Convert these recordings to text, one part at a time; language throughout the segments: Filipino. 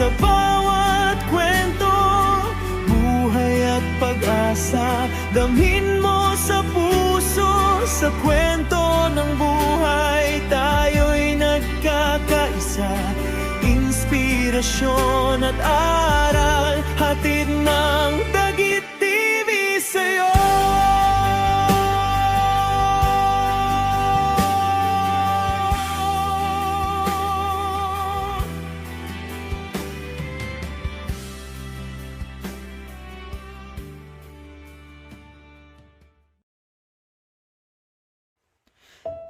sa bawat kwento, buhay at pag-asa, damhin mo sa puso. Sa kwento ng buhay, tayo'y nagkakaisa. Inspirasyon at aral, hatid ng Taguig TV sa'yo.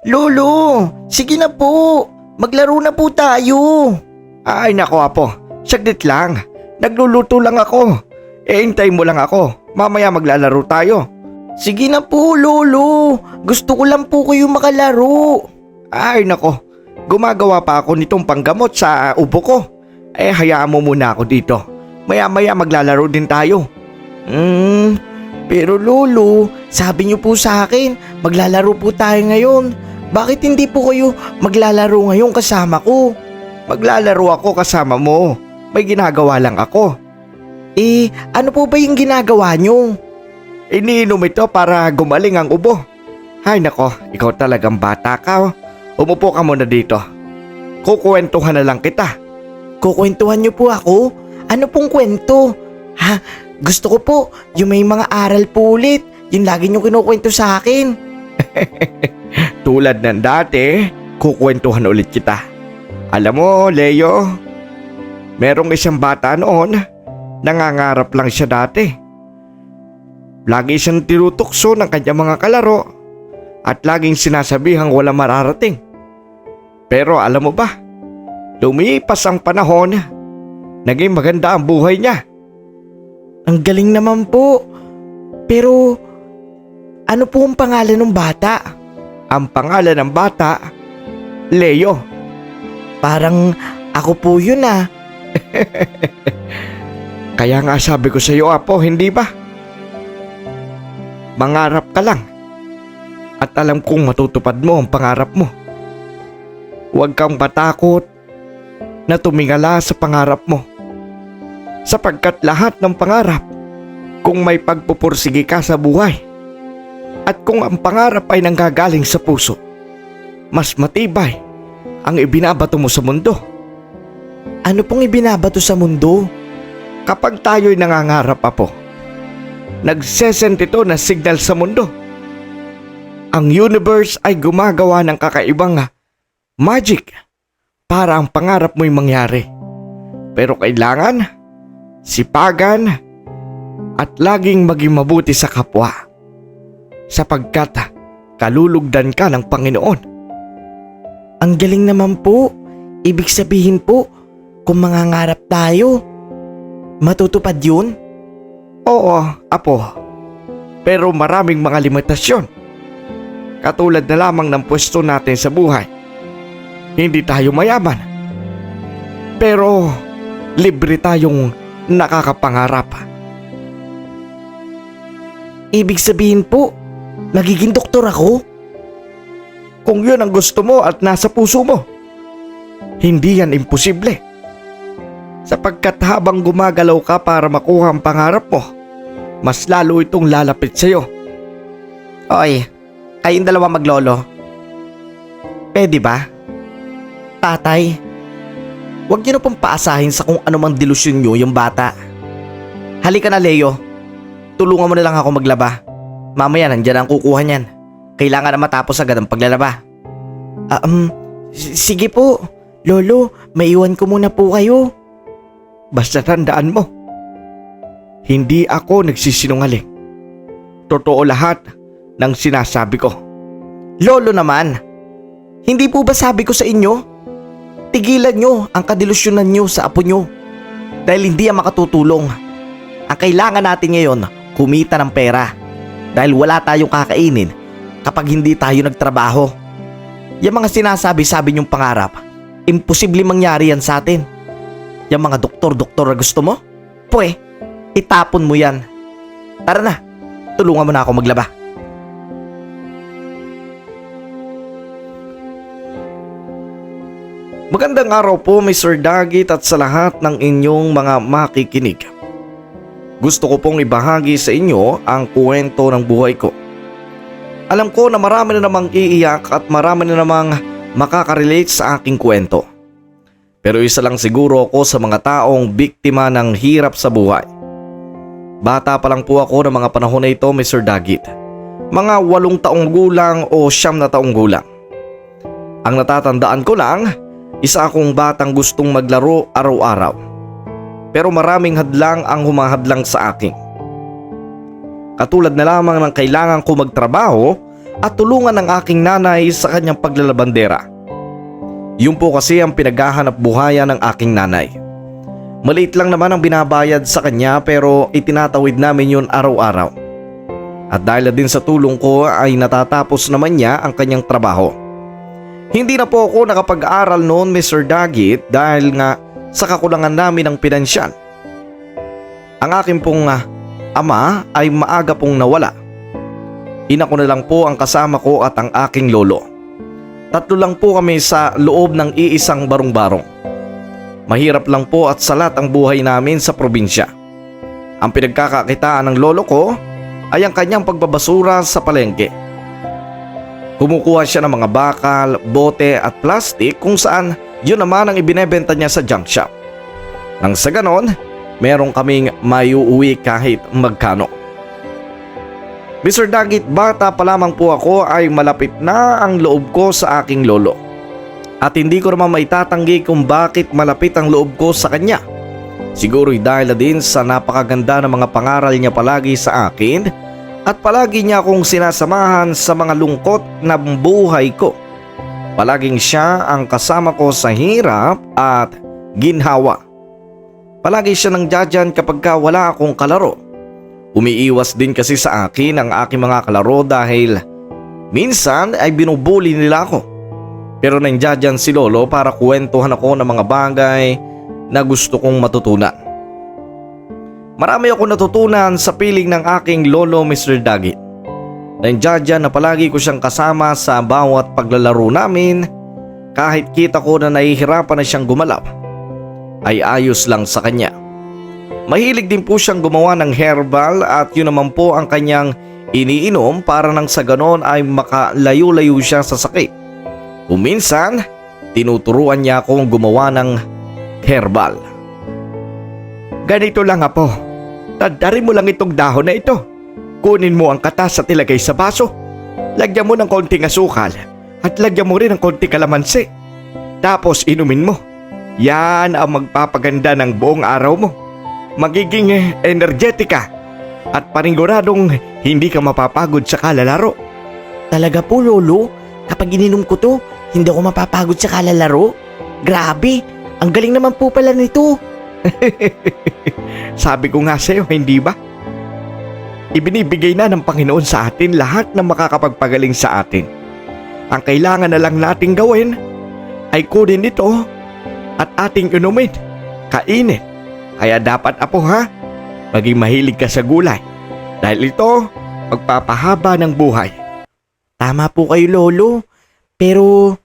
Lolo, sige na po. Maglaro na po tayo. Ay nako apo, saglit lang. Nagluluto lang ako. Hintay mo lang ako. Mamaya maglalaro tayo. Sige na po, Lolo. Gusto ko lang po kayo makalaro. Ay nako, gumagawa pa ako nitong panggamot sa ubo ko. Hayaan mo muna ako dito. Maya-maya maglalaro din tayo. Pero Lolo, sabi niyo po sa akin, maglalaro po tayo ngayon. Bakit hindi po kayo maglalaro ngayon kasama ko? Maglalaro ako kasama mo. May ginagawa lang ako. Ano po ba yung ginagawa niyo? Iniinom ito para gumaling ang ubo. Ay nako, ikaw talagang bata ka. Umupo ka muna dito. Kukwentuhan na lang kita. Kukwentuhan niyo po ako? Ano pong kwento? Ha? Gusto ko po yung may mga aral po ulit. Yung lagi niyo kinukwento sa akin. Tulad ng dati, kukwentuhan ulit kita. Alam mo, Leo, merong isang bata noon, nangangarap lang siya dati. Lagi siyang tinutukso ng kanyang mga kalaro at laging sinasabihang walang mararating. Pero alam mo ba, lumipas ang panahon, naging maganda ang buhay niya. Ang galing naman po. Pero ano po ang pangalan ng bata? Ang pangalan ng bata, Leo. Parang ako po yun ah. Kaya nga sabi ko sa iyo apo, hindi ba? Mangarap ka lang. At alam kong matutupad mo ang pangarap mo. Huwag kang matakot na tumingala sa pangarap mo. Sapagkat lahat ng pangarap, kung may pagpupursige ka sa buhay, at kung ang pangarap ay nanggagaling sa puso, mas matibay ang ibinabato mo sa mundo. Ano pong ibinabato sa mundo? Kapag tayo'y nangangarap apo, nagsesend ito na signal sa mundo. Ang universe ay gumagawa ng kakaibang magic para ang pangarap mo'y mangyari. Pero kailangan sipagan at laging maging mabuti sa kapwa. Sapagkat kalulugdan ka ng Panginoon. Ang galing naman po. Ibig sabihin po, kung mangangarap tayo, matutupad yun? Oo, apo. Pero maraming mga limitasyon. Katulad na lamang ng pwesto natin sa buhay. Hindi tayo mayaman. Pero libre tayong nakakapangarap. Ibig sabihin po, magiging doktor ako? Kung yun ang gusto mo at nasa puso mo, hindi yan imposible. Sapagkat habang gumagalaw ka para makuha ang pangarap mo, mas lalo itong lalapit sa'yo. Oy, kayong dalawa maglolo. Pwede ba? Tatay, huwag niyo na pong paasahin sa kung anumang delusyon niyo yung bata. Halika na Leo, tulungan mo na lang ako maglaba. Mamaya nandiyan ang kukuha niyan. Kailangan na matapos agad ang paglalaba. Sige po. Lolo, maiwan ko muna po kayo. Basta tandaan mo, hindi ako nagsisinungaling. Totoo lahat ng sinasabi ko. Lolo naman, hindi po ba sabi ko sa inyo? Tigilan nyo ang kadilusyonan nyo sa apo nyo. Dahil hindi yan makatutulong. Ang kailangan natin ngayon, kumita ng pera. Dahil wala tayong kakainin kapag hindi tayo nagtrabaho. Yung mga sinasabi-sabi nyong pangarap, imposible mangyari yan sa atin. Yung mga doktor-doktor na gusto mo, itapon mo yan. Tara na, tulungan mo na ako maglaba. Magandang araw po Mr. Dagit at sa lahat ng inyong mga makikinig. Gusto ko pong ibahagi sa inyo ang kwento ng buhay ko. Alam ko na marami na namang iiyak at marami na namang makakarelate sa aking kwento. Pero isa lang siguro ako sa mga taong biktima ng hirap sa buhay. Bata pa lang po ako ng mga panahon na ito Mr. Dagit. Mga 8 taong gulang o 9 na taong gulang. Ang natatandaan ko lang, isa akong batang gustong maglaro araw-araw. Pero maraming hadlang ang humahadlang sa akin. Katulad na lamang ng kailangan ko magtrabaho at tulungan ng aking nanay sa kanyang paglalabandera. Yun po kasi ang pinaghahanap buhayan ng aking nanay. Maliit lang naman ang binabayad sa kanya pero itinatawid namin yun araw-araw. At dahil din sa tulong ko ay natatapos naman niya ang kanyang trabaho. Hindi na po ako nakapag-aral noon Mr. Dagit dahil nga sa kakulangan namin ng pinansyal. Ang aking pong ama ay maaga pong nawala. Ina ko na lang po ang kasama ko at ang aking lolo. 3 lang po kami sa loob ng iisang barong-barong. Mahirap lang po at salat ang buhay namin sa probinsya. Ang pinagkakakitaan ng lolo ko ay ang kanyang pagbabasura sa palengke. Kumukuha siya ng mga bakal, bote at plastik kung saan yun naman ang ibinebenta niya sa junk shop. Nang sa ganon, meron kaming maiuwi kahit magkano. Mr. Dagit, bata pa lamang po ako ay malapit na ang loob ko sa aking lolo. At hindi ko naman maitatanggi kung bakit malapit ang loob ko sa kanya. Siguro'y dahil na din sa napakaganda ng mga pangaral niya palagi sa akin at palagi niya akong sinasamahan sa mga lungkot na buhay ko. Palaging siya ang kasama ko sa hirap at ginhawa. Palagi siya nandiyan kapag wala akong kalaro. Umiiwas din kasi sa akin ang aking mga kalaro dahil minsan ay binubuli nila ako. Pero nandiyan si lolo para kwentuhan ako ng mga bagay na gusto kong matutunan. Marami ako natutunan sa piling ng aking lolo Mr. Dagit. Nandiyan na palagi ko siyang kasama sa bawat paglalaro namin. Kahit kita ko na nahihirapan na siyang gumalaw, ay ayos lang sa kanya. Mahilig din po siyang gumawa ng herbal at yun naman po ang kanyang iniinom para nang sa ganon ay makalayo-layo siya sa sakit. Kung minsan, tinuturuan niya akong gumawa ng herbal. Ganito lang apo, tadari mo lang itong dahon na ito. Kunin mo ang katas at ilagay sa baso. Lagyan mo ng konting asukal at lagyan mo rin ng konting kalamansi. Tapos inumin mo. Yan ang magpapaganda ng buong araw mo. Magiging energetika at paniguradong hindi ka mapapagod sa kalalaro. Talaga po lolo, kapag ininom ko to, hindi ako mapapagod sa kalalaro. Grabe, ang galing naman po pala nito. Sabi ko nga sa'yo, hindi ba? Ibinibigay na ng Panginoon sa atin lahat ng makakapagpagaling sa atin. Ang kailangan na lang nating gawin ay kunin ito at ating inumin, kainin. Kaya dapat apo ha, maging mahilig ka sa gulay. Dahil ito, magpapahaba ng buhay. Tama po kayo lolo, pero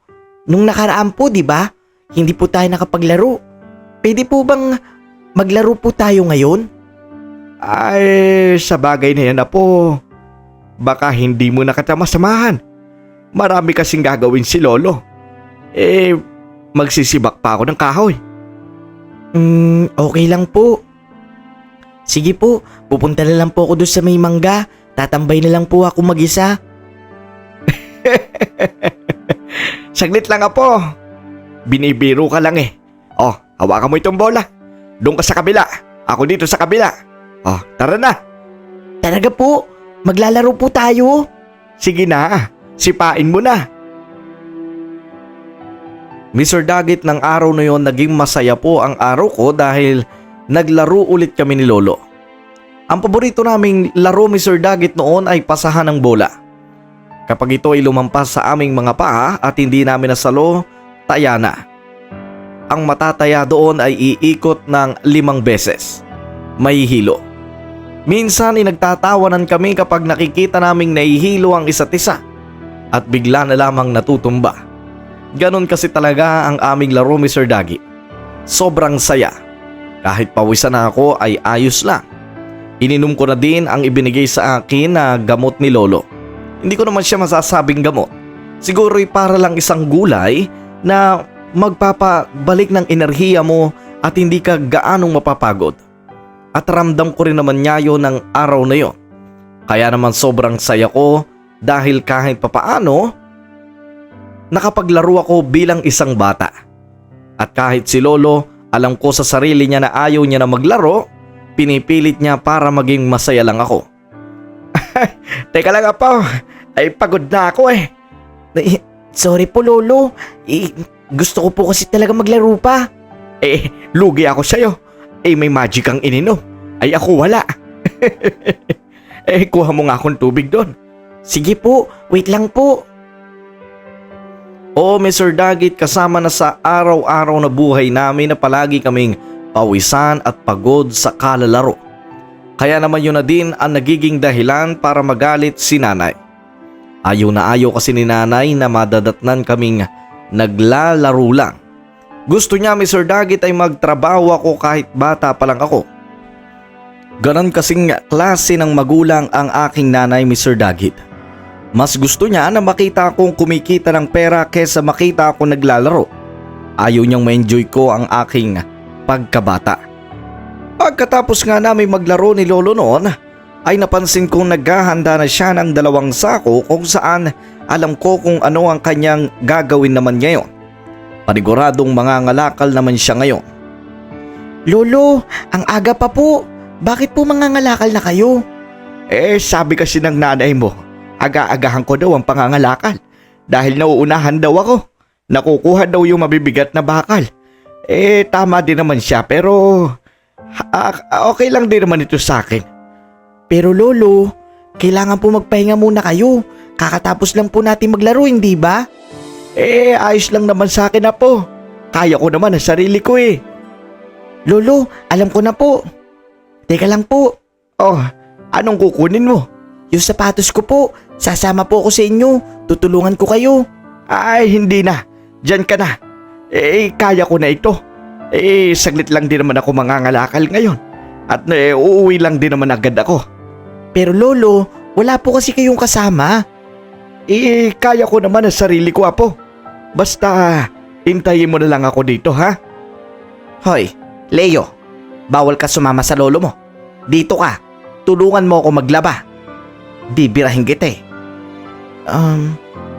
nung nakaraan po di ba, hindi po tayo nakapaglaro. Pwede po bang maglaro po tayo ngayon? Ay, sa bagay na yan apo, baka hindi mo na kita masamahan. Marami kasing gagawin si lolo. Magsisibak pa ako ng kahoy. Okay lang po. Sige po, pupunta na lang po ako doon sa may mangga. Tatambay na lang po ako mag-isa. Saglit lang apo. Binibiro ka lang eh. Oh, hawakan mo itong bola. Doon ka sa kabila. Ako dito sa kabila. Oh, tara na. Talaga po, maglalaro po tayo. Sige na, sipain mo na. Mr. Dagit, ng araw na yon naging masaya po ang araw ko dahil naglaro ulit kami ni lolo. Ang paborito naming laro Mr. Dagit noon ay pasahan ng bola. Kapag ito ay lumampas sa aming mga paa at hindi namin nasalo, taya na. Ang matataya doon ay iikot ng 5 beses. Mahihilo. Minsan ay nagtatawanan kami kapag nakikita naming nahihilo ang isa't isa at bigla na lamang natutumba. Ganon kasi talaga ang aming laro, Mr. Dagi. Sobrang saya. Kahit pawisan na ako ay ayos lang. Ininom ko na din ang ibinigay sa akin na gamot ni Lolo. Hindi ko naman siya masasabing gamot. Siguro'y para lang isang gulay na magpapabalik ng enerhiya mo at hindi ka gaanong mapapagod. At ramdam ko rin naman niya yun ng araw na yon. Kaya naman sobrang saya ko dahil kahit papaano, nakapaglaro ako bilang isang bata. At kahit si Lolo, alam ko sa sarili niya na ayaw niya na maglaro, pinipilit niya para maging masaya lang ako. Teka lang Apo, ay pagod na ako eh. Sorry po Lolo, gusto ko po kasi talaga maglaro pa. Lugi ako sa'yo. May magic kang ininom. Ay ako wala. Kuha mo nga akong tubig doon. Sige po, wait lang po. Oo, Mr. Dagit, kasama na sa araw-araw na buhay namin na palagi kaming pawisan at pagod sa kalalaro. Kaya naman yun na din ang nagiging dahilan para magalit si nanay. Ayaw na ayaw kasi ni nanay na madadatnan kaming naglalaro lang. Gusto niya, Mr. Dagit, ay magtrabaho ako kahit bata pa lang ako. Ganon kasing klase ng magulang ang aking nanay, Mr. Dagit. Mas gusto niya na makita akong kumikita ng pera kesa makita ako naglalaro. Ayaw niyang ma-enjoy ko ang aking pagkabata. Pagkatapos nga namin maglaro ni Lolo noon, ay napansin kong naghahanda na siya ng 2 sako kung saan alam ko kung ano ang kanyang gagawin naman ngayon. Paniguradong mangangalakal naman siya ngayon. Lolo, ang aga pa po. Bakit po mangangalakal na kayo? Sabi kasi ng nanay mo, aga-agahan ko daw ang pangangalakal dahil nauunahan daw ako. Nakukuha daw yung mabibigat na bakal. Tama din naman siya pero okay lang din naman ito sa akin. Pero Lolo, kailangan po magpahinga muna kayo. Kakatapos lang po natin maglaro, hindi ba? Ayos lang naman sa akin Apo. Kaya ko naman ang sarili ko eh. Lolo, alam ko na po. Teka lang po. Oh, anong kukunin mo? Yung sapatos ko po, sasama po ako sa inyo. Tutulungan ko kayo. Ay, hindi na. Diyan ka na. Kaya ko na ito. Saglit lang din naman ako mangangalakal ngayon. At uuwi lang din naman agad ako. Pero Lolo, wala po kasi kayong kasama. Kaya ko naman ang sarili ko Apo. Basta, hintayin mo na lang ako dito ha? Hoy, Leo, bawal ka sumama sa lolo mo. Dito ka, tulungan mo ako maglaba. Bibirahin kita eh.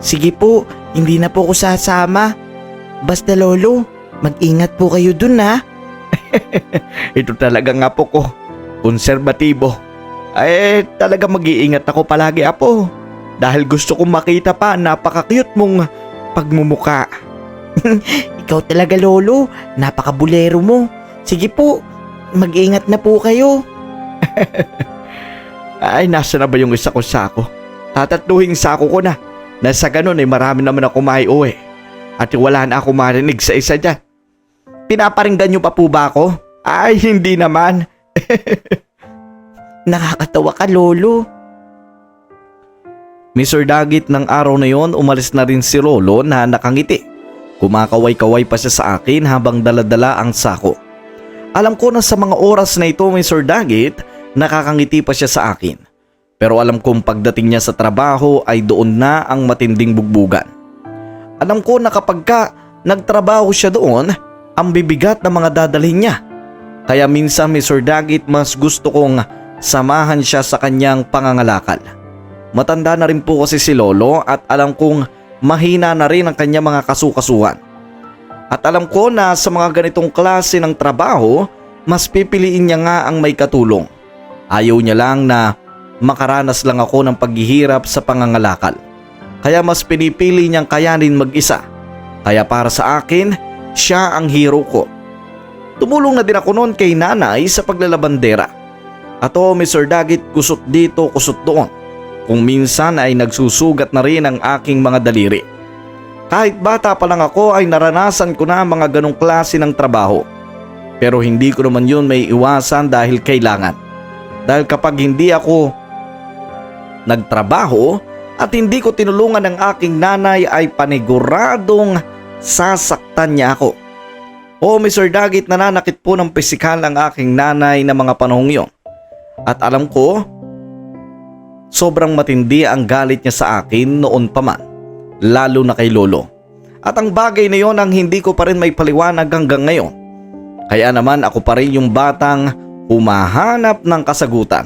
Sige po, hindi na po ako sasama. Basta Lolo, mag-ingat po kayo dun ha. Ito talaga nga po ko, konserbatibo. Talaga mag-iingat ako palagi Apo. Dahil gusto kong makita pa napaka-cute mong pagmumuka. Ikaw talaga Lolo, napaka-bulero mo. Sige po, mag-ingat na po kayo. Ay, nasa na ba yung isa ko sako? Tatatluhing sako ko na. Nasa ganun marami naman ako maiuwi. At wala na ako marinig sa isa dyan. Pinaparinggan niyo pa po ba ako? Ay, hindi naman. Nakakatawa ka Lolo. Mr. Dagit, ng araw na yon umalis na rin si Lolo na nakangiti. Kumakaway-kaway pa siya sa akin habang daladala ang sako. Alam ko na sa mga oras na ito, Mr. Dagit, nakakangiti pa siya sa akin. Pero alam kong pagdating niya sa trabaho ay doon na ang matinding bugbugan. Alam ko na kapag nagtrabaho siya doon, ang bibigat na mga dadalhin niya. Kaya minsan, Mr. Dagit, mas gusto kong samahan siya sa kanyang pangangalakal. Matanda na rin po kasi si Lolo at alam kong mahina na rin ang kanyang mga kasukasuhan. At alam ko na sa mga ganitong klase ng trabaho, mas pipiliin niya nga ang may katulong. Ayaw niya lang na makaranas lang ako ng paghihirap sa pangangalakal. Kaya mas pinipili niyang kayanin mag-isa. Kaya para sa akin, siya ang hero ko. Tumulong na din ako noon kay nanay sa paglalabandera. At Mr. Dagit, kusot dito, kusot doon. Kung minsan ay nagsusugat na rin ang aking mga daliri. Kahit bata pa lang ako ay naranasan ko na mga ganong klase ng trabaho. Pero hindi ko naman yun may iwasan dahil kailangan. Dahil kapag hindi ako nagtrabaho at hindi ko tinulungan ng aking nanay ay paniguradong sasaktan niya ako. O Mr. Dagit, nananakit po ng pisikal ang aking nanay na mga panahong yun. At alam ko, sobrang matindi ang galit niya sa akin noon pa man, lalo na kay Lolo. At ang bagay na yon ang hindi ko pa rin may paliwanag hanggang ngayon. Kaya naman ako pa rin yung batang humahanap ng kasagutan.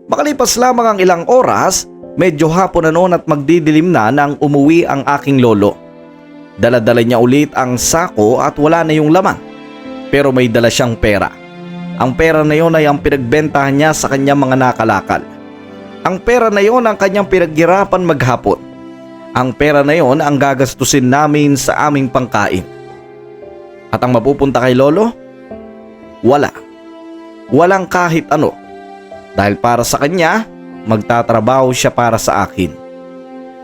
Makalipas lamang ang ilang oras, medyo hapon na noon at magdidilim na nang umuwi ang aking lolo. Dala-dala niya ulit ang sako at wala na yung laman. Pero may dala siyang pera. Ang pera na yon ay ang pinagbentahan niya sa kanyang mga nakalakal. Ang pera na yon ang kanyang pinaghirapan maghapon. Ang pera na yon ang gagastusin namin sa aming pangkain. At ang mapupunta kay lolo? Wala. Walang kahit ano. Dahil para sa kanya, magtatrabaho siya para sa akin.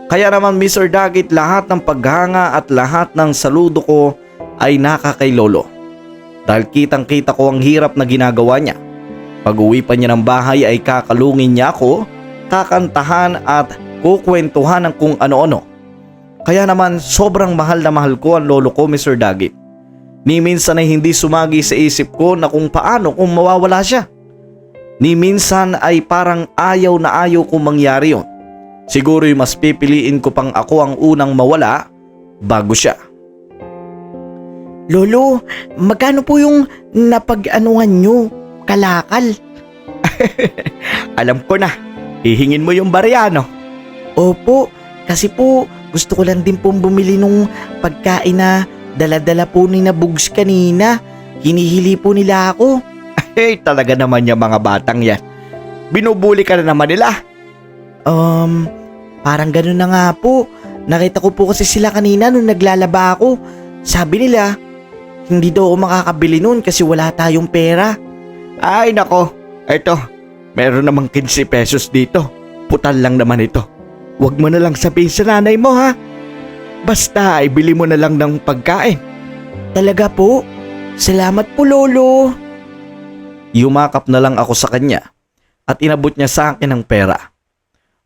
Kaya naman Mr. Dagit, lahat ng paghanga at lahat ng saludo ko ay naka kay lolo. Dahil kitang kita ko ang hirap na ginagawa niya. Pag uwi pa niya ng bahay ay kakalungin niya ako, kakantahan at kukwentuhan ng kung ano-ano. Kaya naman sobrang mahal na mahal ko ang lolo ko, Mr. Dagit. Ni minsan ay hindi sumagi sa isip ko na kung paano kung mawawala siya. Ni minsan ay parang ayaw na ayaw kung mangyari yon. Siguro'y mas pipiliin ko pang ako ang unang mawala bago siya. Lolo, magkano po yung napag-anuhan nyo? Kalakal. Alam ko na, hihingin mo yung barya, no? Opo, kasi po gusto ko lang din pong bumili nung pagkain na dala-dala po ni na Bugs kanina. Hinihili po nila ako. Talaga naman yung mga batang yan. Binubuli ka na naman nila. Parang ganun na nga po. Nakita ko po kasi sila kanina nung naglalaba ako. Sabi nila, hindi daw ako makakabili nun kasi wala tayong pera. Ay nako, eto, meron namang 15 pesos dito. Putal lang naman ito. Huwag mo na lang sabihin sa nanay mo, ha? Basta ibili mo na lang ng pagkain. Talaga po? Salamat po, Lolo. Yumakap na lang ako sa kanya at inabot niya sa akin ang pera.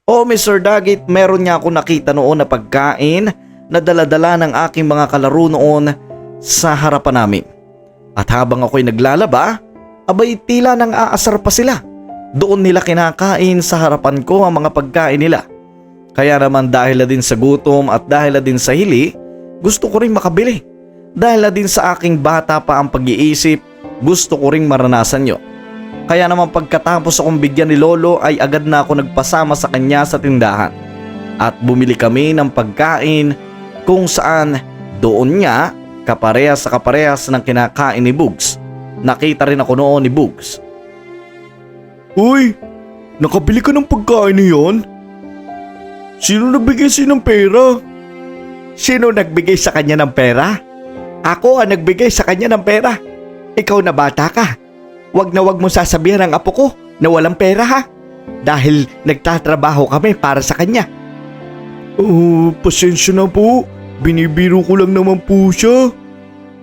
O Mr. Dagit, meron niya ako nakita noon na pagkain na dala-dala ng aking mga kalaro noon sa harapan namin. At habang ako'y naglalaba, abay tila nang aasar pa sila. Doon nila kinakain sa harapan ko ang mga pagkain nila. Kaya naman dahil na din sa gutom at dahil na din sa hili, gusto ko rin makabili. Dahil na din sa aking bata pa ang pag-iisip, gusto ko ring maranasan yun. Kaya naman pagkatapos akong bigyan ni Lolo ay agad na ako nagpasama sa kanya sa tindahan. At bumili kami ng pagkain kung saan doon niya kaparehas sa kaparehas ng kinakain ni Bugs. Nakita rin ako noon ni Bugs. Uy, nakabili ka ng pagkain na yan? Sino nagbigay sa'yo ng pera? Sino nagbigay sa kanya ng pera? Ako ang nagbigay sa kanya ng pera. Ikaw na bata ka. Wag na wag mo sasabihan ang apo ko na walang pera, ha? Dahil nagtatrabaho kami para sa kanya. Oh, pasensya na po. Binibiro ko lang naman po siya.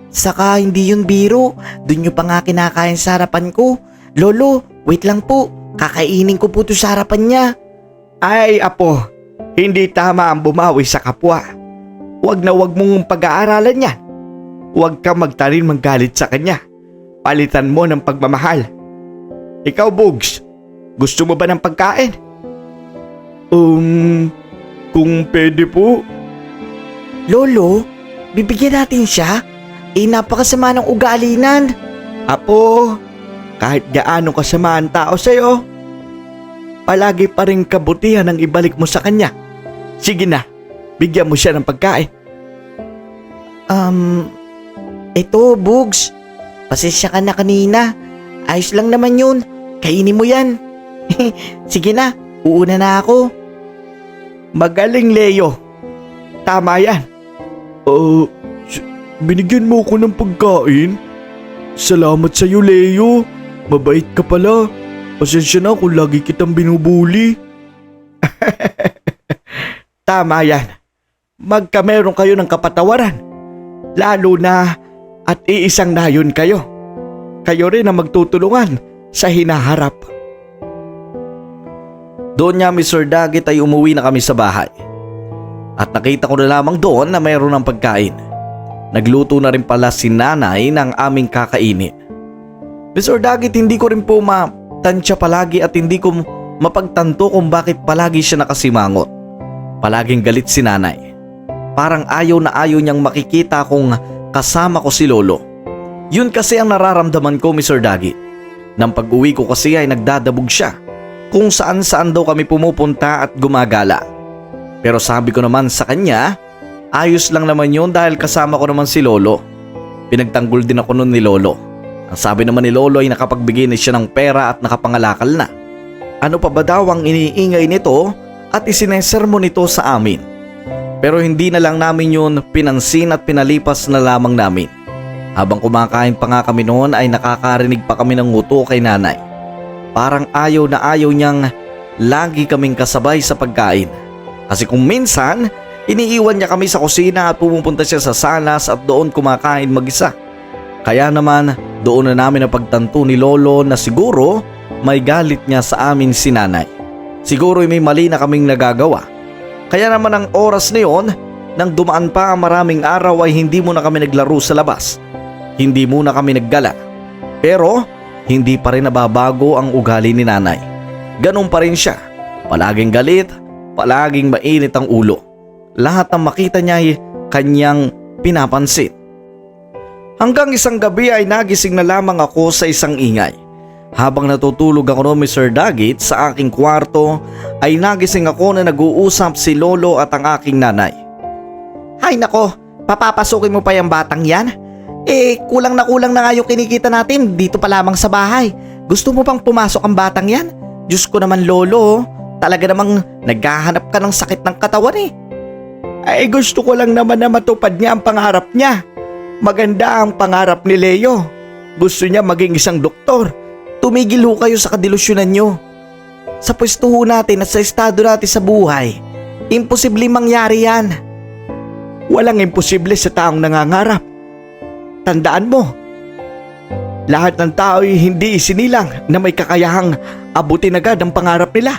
Saka hindi yun biro. Doon nyo pa nga kinakain sa harapan ko. Lolo, wait lang po. Kakainin ko po to sa harapan niya. Ay, apo. Hindi tama ang bumawi sa kapwa. Wag na wag mong pag-aaralan yan. Huwag kang magtarin manggalit sa kanya. Palitan mo ng pagmamahal. Ikaw, Bugs, gusto mo ba ng pagkain? Kung pwede po. Lolo, bibigyan natin siya? Napakasama ng ugali nan. Apo, kahit gaano kasama ang tao sa'yo, palagi pa rin kabutihan ang ibalik mo sa kanya. Sige na, bigyan mo siya ng pagkain. Ito, Bugs. Pasensya ka na kanina. Ayos lang naman yun. Kainin mo yan. Sige na, uuna na ako. Magaling, Leo. Tama yan. Binigyan mo ko ng pagkain? Salamat sa'yo, Leo. Mabait ka pala. Pasensya na kung lagi kitang binubuli. Tama yan. Magkameron kayo ng kapatawaran. Lalo na at iisang nayon kayo. Kayo rin ang magtutulungan sa hinaharap. Doon niya, Mr. Dagit, ay umuwi na kami sa bahay. At nakita ko na lamang doon na mayroon ng pagkain. Nagluto na rin pala si nanay ng aming kakainin. Mr. Dagit, hindi ko rin po matansya palagi at hindi ko mapagtanto kung bakit palagi siya nakasimangot. Palaging galit si nanay. Parang ayaw na ayaw niyang makikita kung kasama ko si Lolo. Yun kasi ang nararamdaman ko, Mr. Dagit. Nang pag-uwi ko kasi ay nagdadabog siya kung saan-saan daw kami pumupunta at gumagala. Pero sabi ko naman sa kanya, ayos lang naman yun dahil kasama ko naman si Lolo. Pinagtanggol din ako nun ni Lolo. Ang sabi naman ni Lolo ay nakapagbigay na siya ng pera at nakapangalakal na. Ano pa ba daw ang iniingay nito at isinesermo nito sa amin? Pero hindi na lang namin yun pinansin at pinalipas na lamang namin. Habang kumakain pa nga kami noon ay nakakarinig pa kami ng nguto kay nanay. Parang ayaw na ayaw niyang lagi kaming kasabay sa pagkain. Kasi kung minsan, iniiwan niya kami sa kusina at pumupunta siya sa salas at doon kumakain mag-isa. Kaya naman, doon na namin napagtanto ni Lolo na siguro may galit niya sa amin si nanay. Siguro may mali na kaming nagagawa. Kaya naman ang oras na yon, nang dumaan pa ang maraming araw ay hindi muna kami naglaro sa labas. Hindi muna kami naggala. Pero hindi pa rin nababago ang ugali ni nanay. Ganun pa rin siya. Palaging galit, palaging mainit ang ulo. Lahat ng makita niya ay kanyang pinapansin. Hanggang isang gabi ay nagising na lamang ako sa isang ingay. Habang natutulog ako noon, Mr. Dagit, sa aking kwarto ay nagising ako na nag-uusap si Lolo at ang aking nanay. Hay nako, papapasukin mo pa yung batang yan? Kulang na nga yung kinikita natin dito pa lamang sa bahay. Gusto mo pang pumasok ang batang yan? Diyos ko naman, Lolo, talaga namang naghahanap ka ng sakit ng katawan eh. Ay gusto ko lang naman na matupad niya ang pangarap niya. Maganda ang pangarap ni Leo. Gusto niya maging isang doktor. Tumigil ho kayo sa kadilusyonan nyo. Sa pwesto ho natin at sa estado natin sa buhay, imposible mangyari yan. Walang imposible sa taong nangangarap. Tandaan mo, lahat ng tao ay hindi isinilang na may kakayahang abutin agad ang pangarap nila.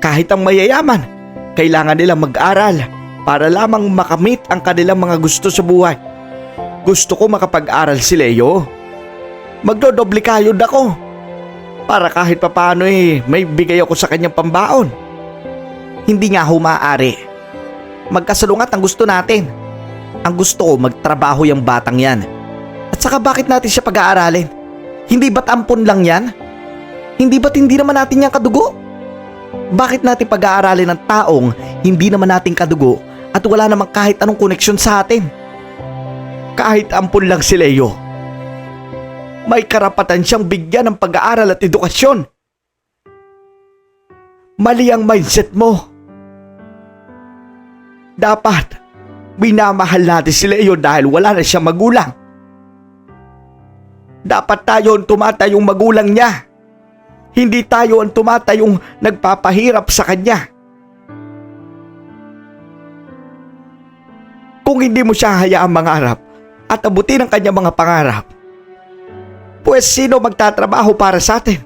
Kahit ang mayayaman, kailangan nilang mag-aral para lamang makamit ang kanilang mga gusto sa buhay. Gusto ko makapag-aral si Leo. Magdodoble kayod ako para kahit papaano may bigay ako sa kanyang pambaon. Hindi nga ho maaari. Magkasalungat ang gusto natin. Ang gusto ko magtrabaho yung batang yan. At saka bakit natin siya pag-aaralin? Hindi ba't ampon lang yan? Hindi ba't hindi naman natin yan kadugo? Bakit natin pag-aaralin ng taong hindi naman natin kadugo at wala namang kahit anong koneksyon sa atin? Kahit ampun lang si Leo, may karapatan siyang bigyan ng pag-aaral at edukasyon. Mali ang mindset mo. Dapat minamahal natin si Leo dahil wala na siyang magulang. Dapat tayo ang tumatayong magulang niya. Hindi tayo ang tumatayong nagpapahirap sa kanya. Kung hindi mo siya hayaang mangarap at abutin ang kanyang mga pangarap, pues sino magtatrabaho para sa atin?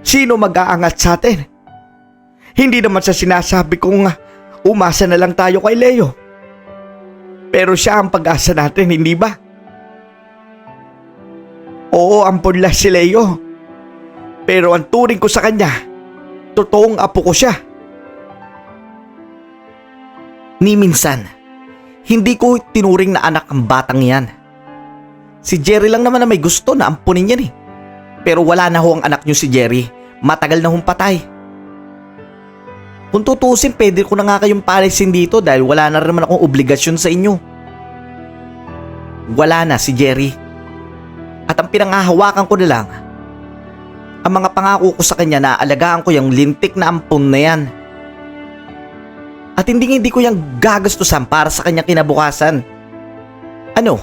Sino mag-aangat sa atin? Hindi naman sa sinasabi kong umasa na lang tayo kay Leo. Pero siya ang pag-asa natin, hindi ba? Oo, ampun lang si Leo. Pero ang turing ko sa kanya, totoong apo ko siya. Ni minsan, hindi ko tinuring na anak ang batang yan. Si Jerry lang naman na may gusto na ampunin yan eh. Pero wala na ho ang anak niyo si Jerry. Matagal na hong patay. Kung tutusin, pwede ko na nga kayong palisin dito dahil wala na rin naman akong obligasyon sa inyo. Wala na si Jerry. At ang pinangahawakan ko na lang, ang mga pangako ko sa kanya na alagaan ko yung lintik na ampon na yan. At hindi ko yung gagastusan para sa kanyang kinabukasan. Ano?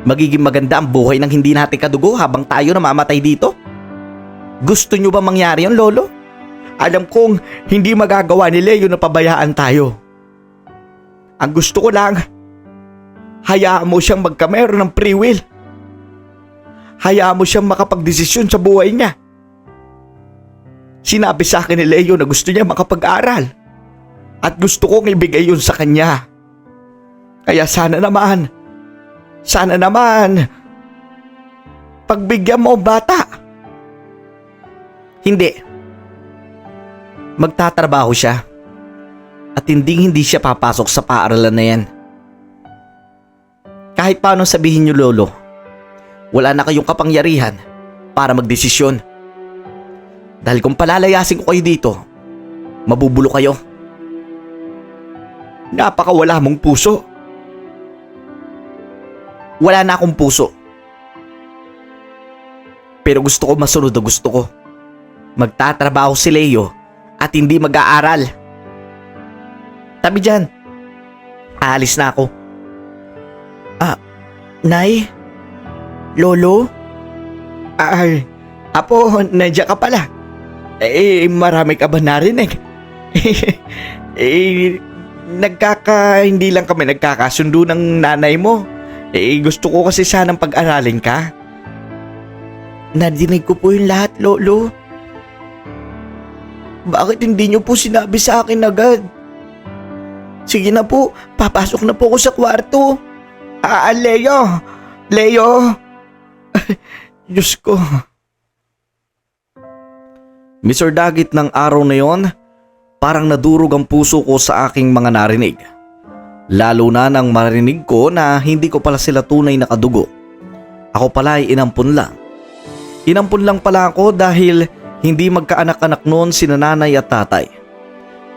Magiging maganda ang buhay ng hindi natin kadugo habang tayo namamatay dito? Gusto nyo ba mangyari yun, Lolo? Alam kong hindi magagawa ni Leo na pabayaan tayo. Ang gusto ko lang, hayaan mo siyang magkameron ng free will. Hayaan mo siyang makapagdesisyon sa buhay niya. Sinabi sa akin ni Leo na gusto niya makapag-aral. At gusto kong ibigay yun sa kanya. Kaya sana naman, pagbigyan mo ang bata. Hindi. Magtatrabaho siya. At hindi siya papasok sa paaralan na yan. Kahit paano sabihin niyo, Lolo, wala na kayong kapangyarihan para magdesisyon. Dahil kung palalayasin ko kayo dito, mabubulo kayo. Napakawala mong puso. Wala na akong puso. Pero gusto ko masunod na gusto ko. Magtatrabaho si Leo at hindi mag-aaral. Tabi dyan. Aalis na ako. Nay? Lolo? Ay, Apo, nandiyan ka pala. Marami ka ba narinig? Hindi lang kami nagkakasundo ng nanay mo. Gusto ko kasi sanang pag-aralin ka. Nadinig ko po yung lahat, Lolo. Bakit hindi niyo po sinabi sa akin agad? Sige na po, papasok na po ako sa kwarto. Leo! Diyos ko. Mr. Dagit, ng araw na yon, parang nadurog ang puso ko sa aking mga narinig. Lalo na nang marinig ko na hindi ko pala sila tunay na kadugo. Ako pala ay inampun lang. Inampun lang pala ako dahil hindi magkaanak-anak noon sina nanay at tatay.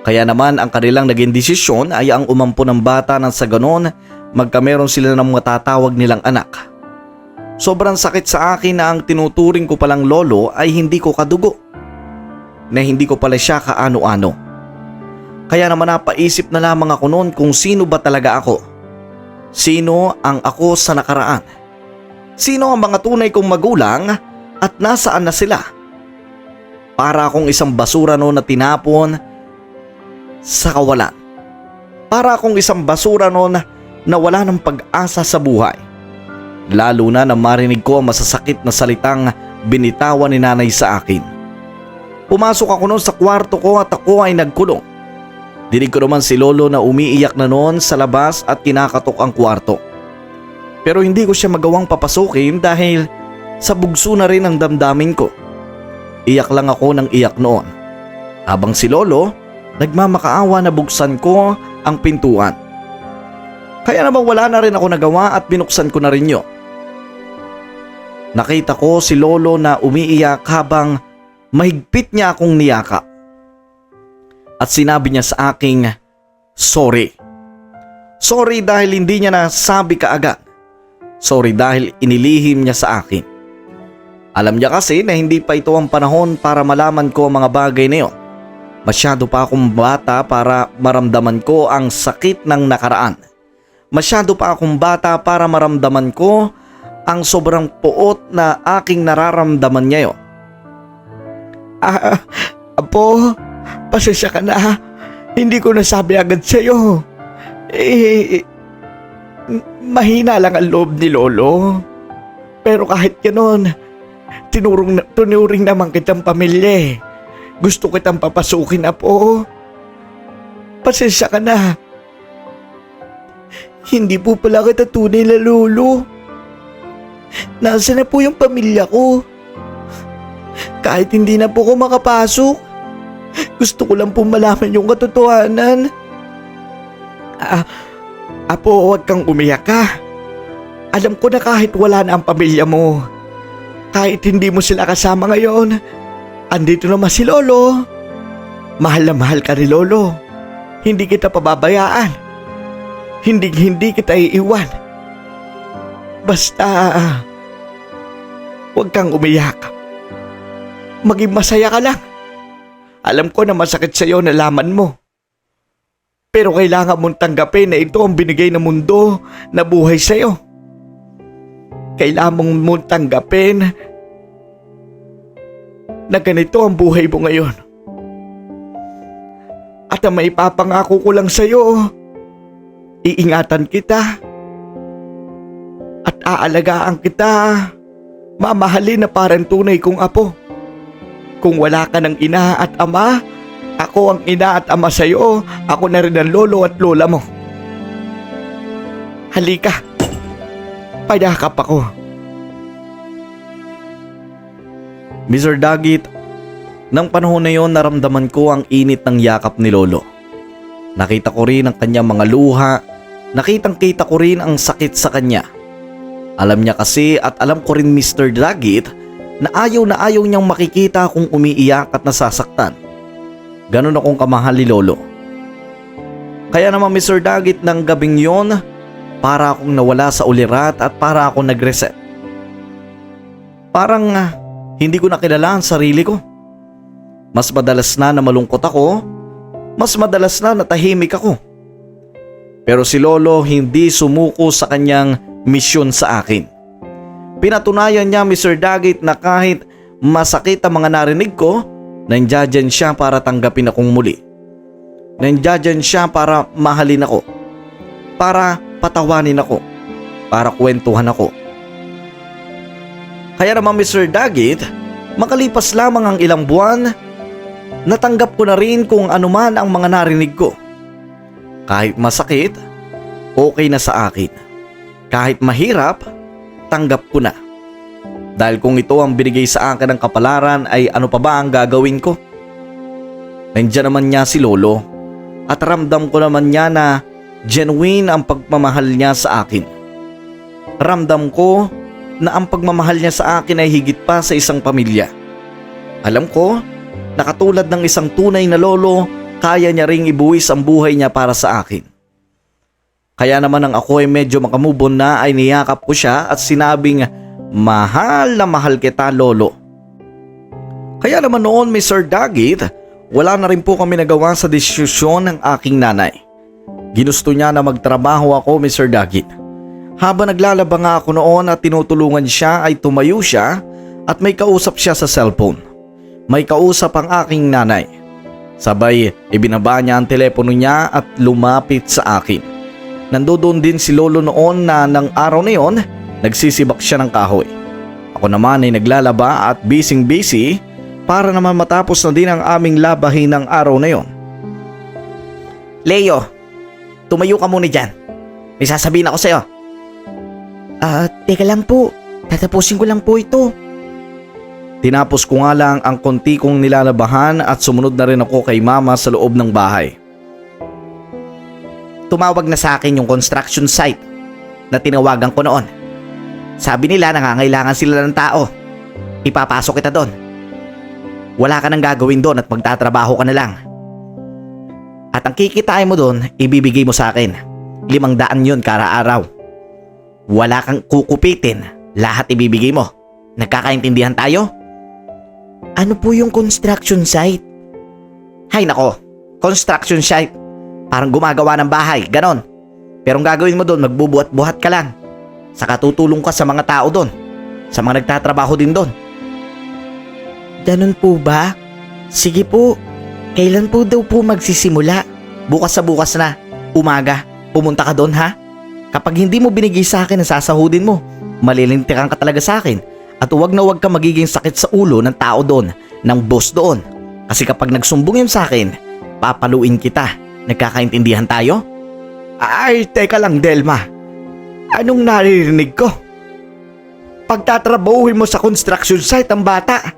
Kaya naman ang kanilang naging desisyon ay ang umampo ng bata nang sa ganon magkameron sila ng mga tatawag nilang anak. Sobrang sakit sa akin na ang tinuturing ko palang lolo ay hindi ko kadugo. Na hindi ko pala siya kaano-ano. Kaya naman napaisip na lamang ako noon kung sino ba talaga ako. Sino ang ako sa nakaraan? Sino ang mga tunay kong magulang at nasaan na sila? Para akong isang basura noon na tinapon sa kawalan. Para akong isang basura noon na wala ng pag-asa sa buhay. Lalo na marinig ko ang masasakit na salitang binitawan ni nanay sa akin. Pumasok ako noon sa kwarto ko at ako ay nagkulong. Dinig ko naman si Lolo na umiiyak na noon sa labas at kinakatok ang kwarto. Pero hindi ko siya magawang papasukin dahil sa bugso na rin ang damdamin ko. Iyak lang ako ng iyak noon. Habang si Lolo, nagmamakaawa na buksan ko ang pintuan. Kaya naman wala na rin ako nagawa at binuksan ko na rin yun. Nakita ko si Lolo na umiiyak habang mahigpit niya akong niyakap. At sinabi niya sa aking, sorry. Sorry dahil hindi niya nasabi kaagad. Sorry dahil inilihim niya sa akin. Alam niya kasi na hindi pa ito ang panahon para malaman ko ang mga bagay na yun. Masyado pa akong bata para maramdaman ko ang sakit ng nakaraan. Masyado pa akong bata para maramdaman ko ang sobrang puot na aking nararamdaman ngayon. Apo, pasensya ka na. Hindi ko nasabi agad sa'yo. Mahina lang ang loob ni Lolo. Pero kahit gano'n, tinuring naman kitang pamilya. Gusto kitang papasukin, Apo. Pasensya ka na. Hindi po pala kita tunay na lolo. Nasaan na po yung pamilya ko? Kahit hindi na po ko makapasok, gusto ko lang po malaman yung katotohanan. Apo, huwag kang umiyak ka. Alam ko na kahit wala na ang pamilya mo, kahit hindi mo sila kasama ngayon, andito naman si Lolo. Mahal na mahal ka ni Lolo. Hindi kita pababayaan. Hindi kita iiwan. Basta, huwag kang umiyak. Maging masaya ka lang. Alam ko na masakit sa'yo na laman mo. Pero kailangan mong tanggapin na ito ang binigay ng mundo na buhay sa'yo. Kailangan mong tanggapin na ganito ang buhay mo ngayon. At ang maipapangako ko lang sa'yo, iingatan kita at aalagaan kita, mamahalin na parang tunay kong apo. Kung wala ka ng ina at ama, ako ang ina at ama sa'yo, ako na rin ang lolo at lola mo. Halika. Payakap ako. Mr. Dagit, nang panahon na yon naramdaman ko ang init ng yakap ni Lolo. Nakita ko rin ang kanyang mga luha, nakitang-kita ko rin ang sakit sa kanya. Alam niya kasi at alam ko rin Mr. Dagit na ayaw niyang makikita akong umiiyak at nasasaktan. Ganon akong kamahal ni Lolo. Kaya naman Mr. Dagit ng gabing yon, para akong nawala sa ulirat at para akong nag-reset. Parang hindi ko nakilala ang sarili ko. Mas madalas na malungkot ako, mas madalas na tahimik ako. Pero si Lolo hindi sumuko sa kanyang misyon sa akin. Pinatunayan niya Mr. Dagit na kahit masakit ang mga narinig ko, nandiyan siya para tanggapin akong muli. Nandiyan siya para mahalin ako, para patawanin ako, para kwentuhan ako. Kaya naman Mr. Dagit, makalipas lamang ang ilang buwan, natanggap ko na rin kung anuman ang mga narinig ko. Kahit masakit, okay na sa akin. Kahit mahirap, tanggap ko na. Dahil kung ito ang binigay sa akin ng kapalaran ay ano pa ba ang gagawin ko? Nandiyan naman niya si Lolo at ramdam ko naman niya na genuine ang pagmamahal niya sa akin. Ramdam ko na ang pagmamahal niya sa akin ay higit pa sa isang pamilya. Alam ko na katulad ng isang tunay na lolo, kaya niya ring ibuwis ang buhay niya para sa akin. Kaya naman nang ako ay medyo makamubon na ay niyakap ko siya at sinabing, mahal na mahal kita lolo. Kaya naman noon Mr. Dagit, wala na rin po kami nagawa sa desisyon ng aking nanay. Ginusto niya na magtrabaho ako Mr. Dagit. Habang naglalaba nga ako noon at tinutulungan siya ay tumayo siya at may kausap siya sa cellphone. May kausap ang aking nanay. Sabay ibinaba niya ang telepono niya at lumapit sa akin. Nandoon din si Lolo noon na ng araw na yon nagsisibak siya ng kahoy. Ako naman ay naglalaba at busy para naman matapos na din ang aming labahin ng araw na yon. Leo, tumayo ka muna dyan. May sasabihin ako sa'yo. Teka lang po. Tatapusin ko lang po ito. Tinapos ko nga lang ang konti kong nilalabahan at sumunod na rin ako kay mama sa loob ng bahay. Tumawag na sa akin yung construction site na tinawagan ko noon. Sabi nila nangangailangan sila ng tao. Ipapasok kita doon. Wala ka nang gagawin doon at magtatrabaho ka na lang. At ang kikitain mo doon, ibibigay mo sa akin. 500 yun kara-araw. Wala kang kukupitin. Lahat ibibigay mo. Nagkakaintindihan tayo? Ano po yung construction site? Hay nako, construction site. Parang gumagawa ng bahay, ganon. Pero ang gagawin mo doon, magbubuhat-buhat ka lang. Saka tutulong ka sa mga tao doon. Sa mga nagtatrabaho din doon. Ganun po ba? Sige po. Kailan po daw po magsisimula? Bukas sa bukas na, umaga, pumunta ka doon ha. Kapag hindi mo binigay sa akin ang sasahudin mo, malilintikan ka talaga sa akin. At huwag na huwag ka magiging sakit sa ulo ng tao doon, ng boss doon. Kasi kapag nagsumbong yun sa akin, papaluin kita. Nagkakaintindihan tayo? Ay, teka lang Delma. Anong naririnig ko? Pagtatrabahuhin mo sa construction site ang bata.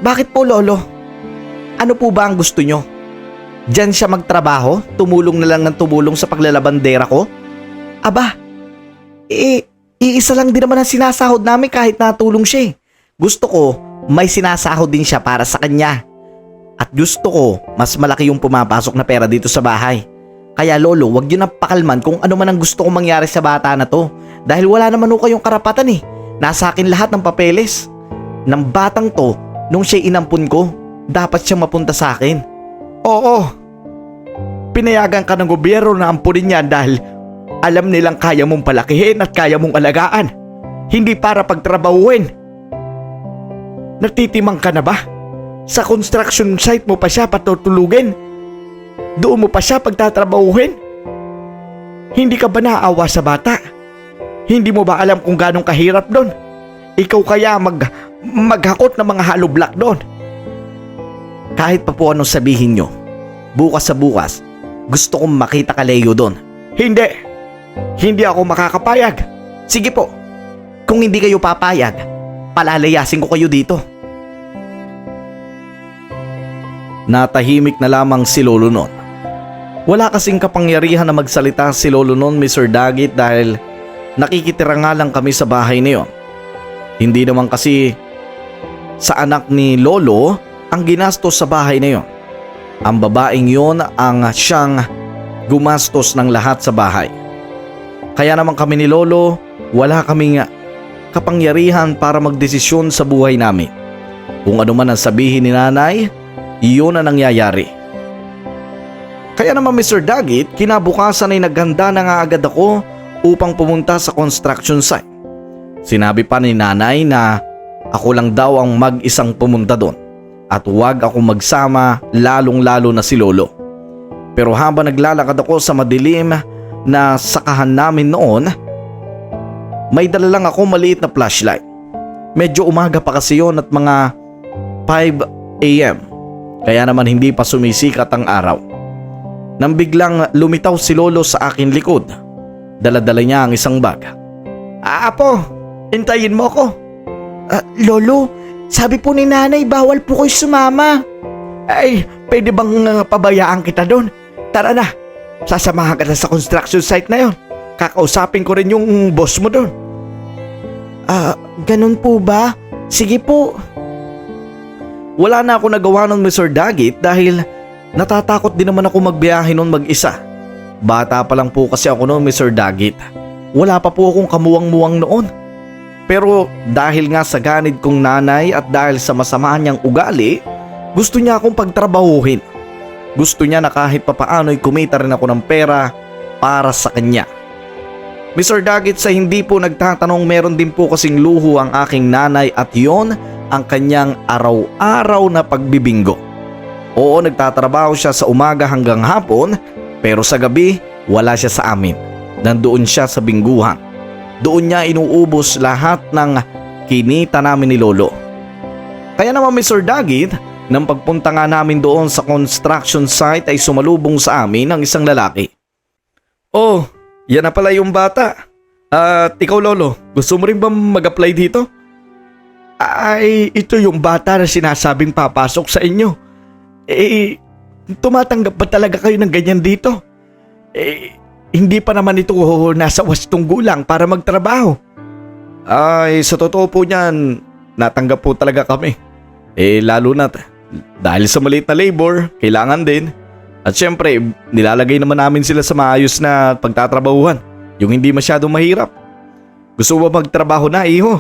Bakit po lolo? Ano po ba ang gusto nyo? Diyan siya magtrabaho? Tumulong na lang ng tumulong sa paglalabandera ko? Aba, iisa lang din naman ang sinasahod namin kahit natulong siya eh. Gusto ko, may sinasahod din siya para sa kanya. At gusto ko, mas malaki yung pumapasok na pera dito sa bahay. Kaya lolo, wag yun na pakalman kung ano man ang gusto kong mangyari sa bata na to. Dahil wala naman ho kayong karapatan eh. Nasa akin lahat ng papeles. Ng batang to, nung siya inampun ko, dapat siya mapunta sa akin. Oo. Pinayagan ka ng gobyerno na ampunin niya dahil alam nilang kaya mong palakihin at kaya mong alagaan. Hindi para pagtrabahuin. Natitimang ka na ba? Sa construction site mo pa siya patutulugin? Doon mo pa siya pagtatrabahuhin? Hindi ka ba naawa sa bata? Hindi mo ba alam kung ganong kahirap doon? Ikaw kaya maghakot ng mga hollow block doon? Kahit pa po anong sabihin nyo, bukas sa bukas, gusto kong makita ka Leo doon. Hindi. Hindi ako makakapayag. Sige po, kung hindi kayo papayag, palalayasin ko kayo dito. Natahimik na lamang si Lolo noon. Wala kasing kapangyarihan na magsalita si Lolo noon, Mr. Dagit, dahil nakikitira nga lang kami sa bahay na yon. Hindi naman kasi sa anak ni Lolo ang ginastos sa bahay na yon. Ang babaeng yon ang siyang gumastos ng lahat sa bahay. Kaya naman kami ni Lolo, wala kaming kapangyarihan para magdesisyon sa buhay namin. Kung ano man ang sabihin ni nanay, iyon ang nangyayari. Kaya naman Mr. Dagit, kinabukasan ay naghanda na nga agad ako upang pumunta sa construction site. Sinabi pa ni nanay na ako lang daw ang mag-isang pumunta doon at huwag ako magsama, lalong-lalo na si Lolo. Pero habang naglalakad ako sa madilim na sakahan namin noon, may dala lang ako maliit na flashlight. Medyo umaga pa kasi yon at mga 5 AM. Kaya naman hindi pa sumisikat ang araw. Nang biglang lumitaw si Lolo sa akin likod, dala-dala niya ang isang bag. Apo, hintayin mo ko. Lolo, sabi po ni nanay bawal po kayo sumama. Ay, pwede bang pabayaan kita doon? Tara na, sasamahan ka na sa construction site na yon. Kakausapin ko rin yung boss mo doon. Ganun po ba? Sige po. Wala na ako nagawa ng Mr. Dagit dahil natatakot din naman ako magbiyahe noon mag-isa. Bata pa lang po kasi ako noon, Mr. Dagit. Wala pa po akong kamuwang-muwang noon. Pero dahil nga sa ganid kong nanay at dahil sa masama niyang ugali, gusto niya akong pagtrabahuhin. Gusto niya na kahit papaano'y kumita rin ako ng pera para sa kanya. Mr. Dagit, sa hindi po nagtatanong, meron din po kasing luho ang aking nanay at yon ang kanyang araw-araw na pagbibinggo. Oo, nagtatrabaho siya sa umaga hanggang hapon, pero sa gabi wala siya sa amin. Nandoon siya sa bingguhan. Doon niya inuubos lahat ng kinita namin ni Lolo. Kaya naman Mr. Dagit, nang pagpunta nga namin doon sa construction site ay sumalubong sa amin ang isang lalaki. Oh, yan na pala yung bata. At ikaw Lolo, gusto mo rin ba mag-apply dito? Ay, ito yung bata na sinasabing papasok sa inyo. Tumatanggap ba talaga kayo ng ganyan dito? Hindi pa naman ito nasa wastong gulang para magtrabaho. Ay, sa totoo po niyan, natanggap po talaga kami. Lalo na dahil sa maliit na labor, kailangan din. At syempre, nilalagay naman namin sila sa maayos na pagtatrabahuhan. Yung hindi masyadong mahirap. Gusto mo magtrabaho na, iho?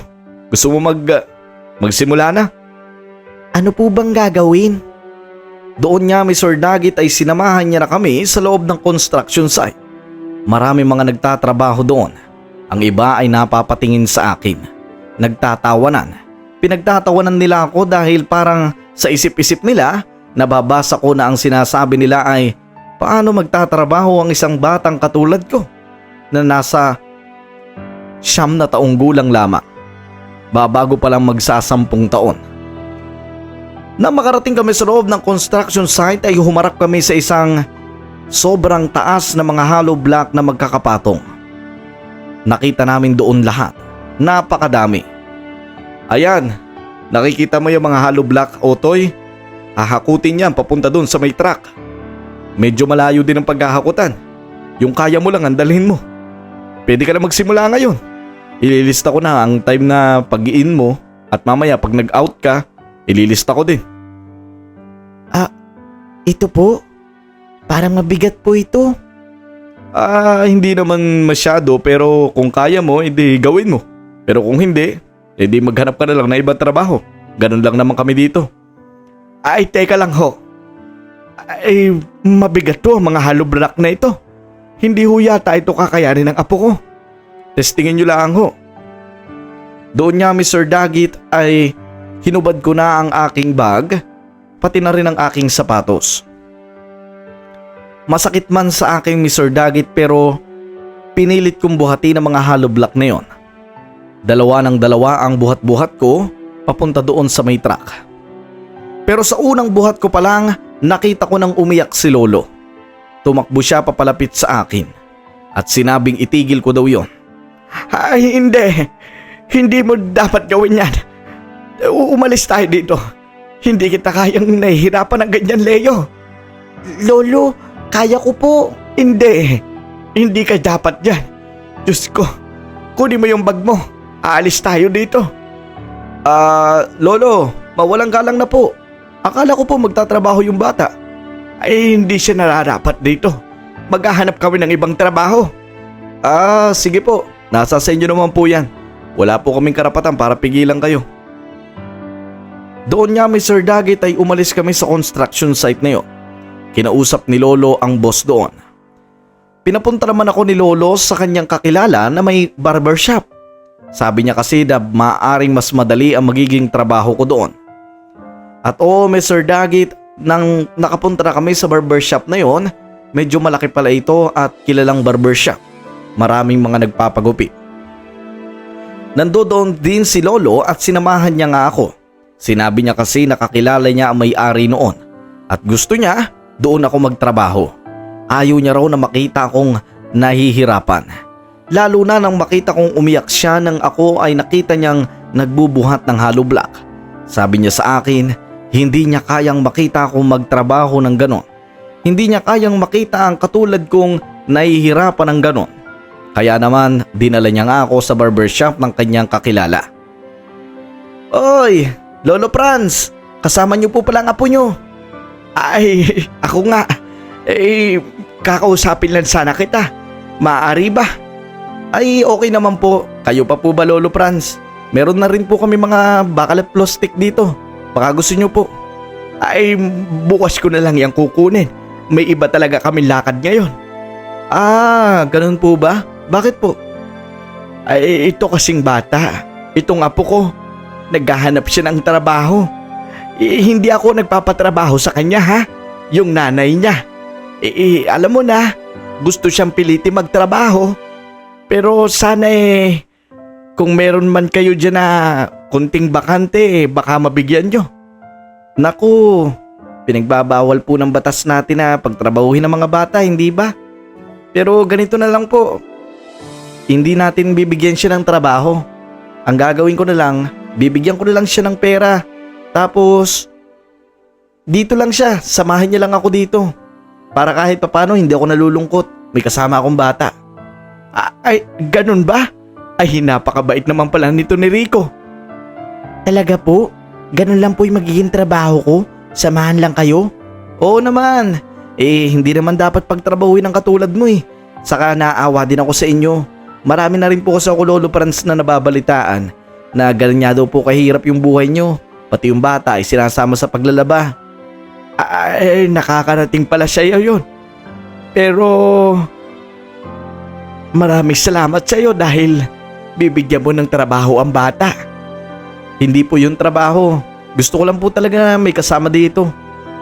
Gusto mo magsimula na? Ano po bang gagawin? Doon nga Mr. Dagit ay sinamahan niya na kami sa loob ng construction site. Marami mga nagtatrabaho doon. Ang iba ay napapatingin sa akin. Nagtatawanan. Pinagtatawanan nila ako dahil parang sa isip-isip nila, nababasa ko na ang sinasabi nila ay paano magtatrabaho ang isang batang katulad ko na nasa 9 na taong gulang lamang. Babago pa lang magsasampung taon. Nang makarating kami sa loob ng construction site ay humarap kami sa isang sobrang taas na mga hollow block na magkakapatong. Nakita namin doon lahat. Napakadami. Ayan, nakikita mo yung mga hollow block, Otoy? Hahakutin yan papunta doon sa may truck. Medyo malayo din ang paghahakutan. Yung kaya mo lang ang dalhin mo. Pwede ka na magsimula ngayon. Ililista ko na ang time na pag-in mo at mamaya pag nag-out ka, ililista ko din. Ito po? Parang mabigat po ito. Hindi naman masyado pero kung kaya mo, edi gawin mo. Pero kung hindi, edi maghanap ka na lang na ibang trabaho. Ganun lang naman kami dito. Ay, teka lang ho. Ay, mabigat to ang mga hollow block na ito. Hindi ho yata ito kakayanin ng apo ko. Testingin nyo lang ho. Doon nga Mr. Dagit ay hinubad ko na ang aking bag, pati na rin ang aking sapatos. Masakit man sa aking Mr. Dagit pero pinilit kong buhatin ang mga hollow block na yon. Dalawa ng dalawa ang buhat-buhat ko papunta doon sa may truck. Pero sa unang buhat ko pa lang nakita ko nang umiyak si Lolo. Tumakbo siya papalapit sa akin. at sinabing itigil ko daw yon. Ay, hindi. Hindi mo dapat gawin yan. Umalis tayo dito. Hindi kita kayang nahihirapan ng ganyan, Leo. Lolo, kaya ko po. Hindi. Hindi ka dapat yan. Diyos ko. Kunin mo yung bag mo. Aalis tayo dito. Lolo, mawalang galang na po. Akala ko po magtatrabaho yung bata. Ay, hindi siya nararapat dito. Maghahanap kami ng ibang trabaho. Sige po. Nasa sa inyo naman po yan. Wala po kaming karapatan para pigilan kayo. Doon nga, Mr. Daggett, ay umalis kami sa construction site na yun. Kinausap ni Lolo ang boss doon. Pinapunta naman ako ni Lolo sa kanyang kakilala na may barbershop. Sabi niya kasi na maaaring mas madali ang magiging trabaho ko doon. At Mr. Daggett, nang nakapunta na kami sa barbershop na yon, medyo malaki pala ito at kilalang barbershop. Maraming mga nagpapagupit. Nandoon din si Lolo at sinamahan niya nga ako. Sinabi niya kasi nakakilala niya ang may-ari noon at gusto niya doon ako magtrabaho. Ayaw niya raw na makita akong nahihirapan. Lalo na nang makita kong umiyak siya nang ako ay nakita niyang nagbubuhat ng hollow block. Sabi niya sa akin, hindi niya kayang makita akong magtrabaho ng ganon. Hindi niya kayang makita ang katulad kong nahihirapan ng ganon. Kaya naman dinala niya nga ako sa barbershop ng kanyang kakilala. Oy, Lolo Franz, kasama niyo po pala ang apo niyo. Ay, ako nga. Kakausapin lang sana kita. Maaari ba? Ay, okay naman po. Kayo pa po ba, Lolo Franz? Meron na rin po kami mga bakalat plastic dito. Baka gusto niyo po. Ay, bukas ko na lang yung kukunin. May iba talaga kami lakad ngayon. Ganun po ba? Bakit po? Ay, ito kasing bata. Itong apo ko. Naghahanap siya ng trabaho. Hindi ako nagpapatrabaho sa kanya, ha? Yung nanay niya. Alam mo na, gusto siyang piliti magtrabaho. Pero sana kung meron man kayo dyan na kunting bakante, baka mabigyan nyo. Naku, pinagbabawal po ng batas natin na pagtrabahuhin ng mga bata, hindi ba? Pero ganito na lang po. Hindi natin bibigyan siya ng trabaho. Ang gagawin ko na lang, bibigyan ko na lang siya ng pera. Tapos, dito lang siya, samahan niya lang ako dito. Para kahit papano hindi ako nalulungkot, may kasama akong bata. Ay, ganun ba? Ay, napakabait naman pala nito ni Rico. Talaga po? Ganun lang po yung magiging trabaho ko? Samahan lang kayo? Oo naman. Hindi naman dapat pagtrabahuin ng katulad mo eh. Saka naawa din ako sa inyo. Marami na rin po kasi ako, Lolo Franz, na nababalitaan na ganun nga daw po kahirap yung buhay nyo. Pati yung bata ay sinasama sa paglalaba. Ay, nakakarating pala siya yun. Pero maraming salamat sa iyo dahil bibigyan mo ng trabaho ang bata. Hindi po yung trabaho. Gusto ko lang po talaga may kasama dito.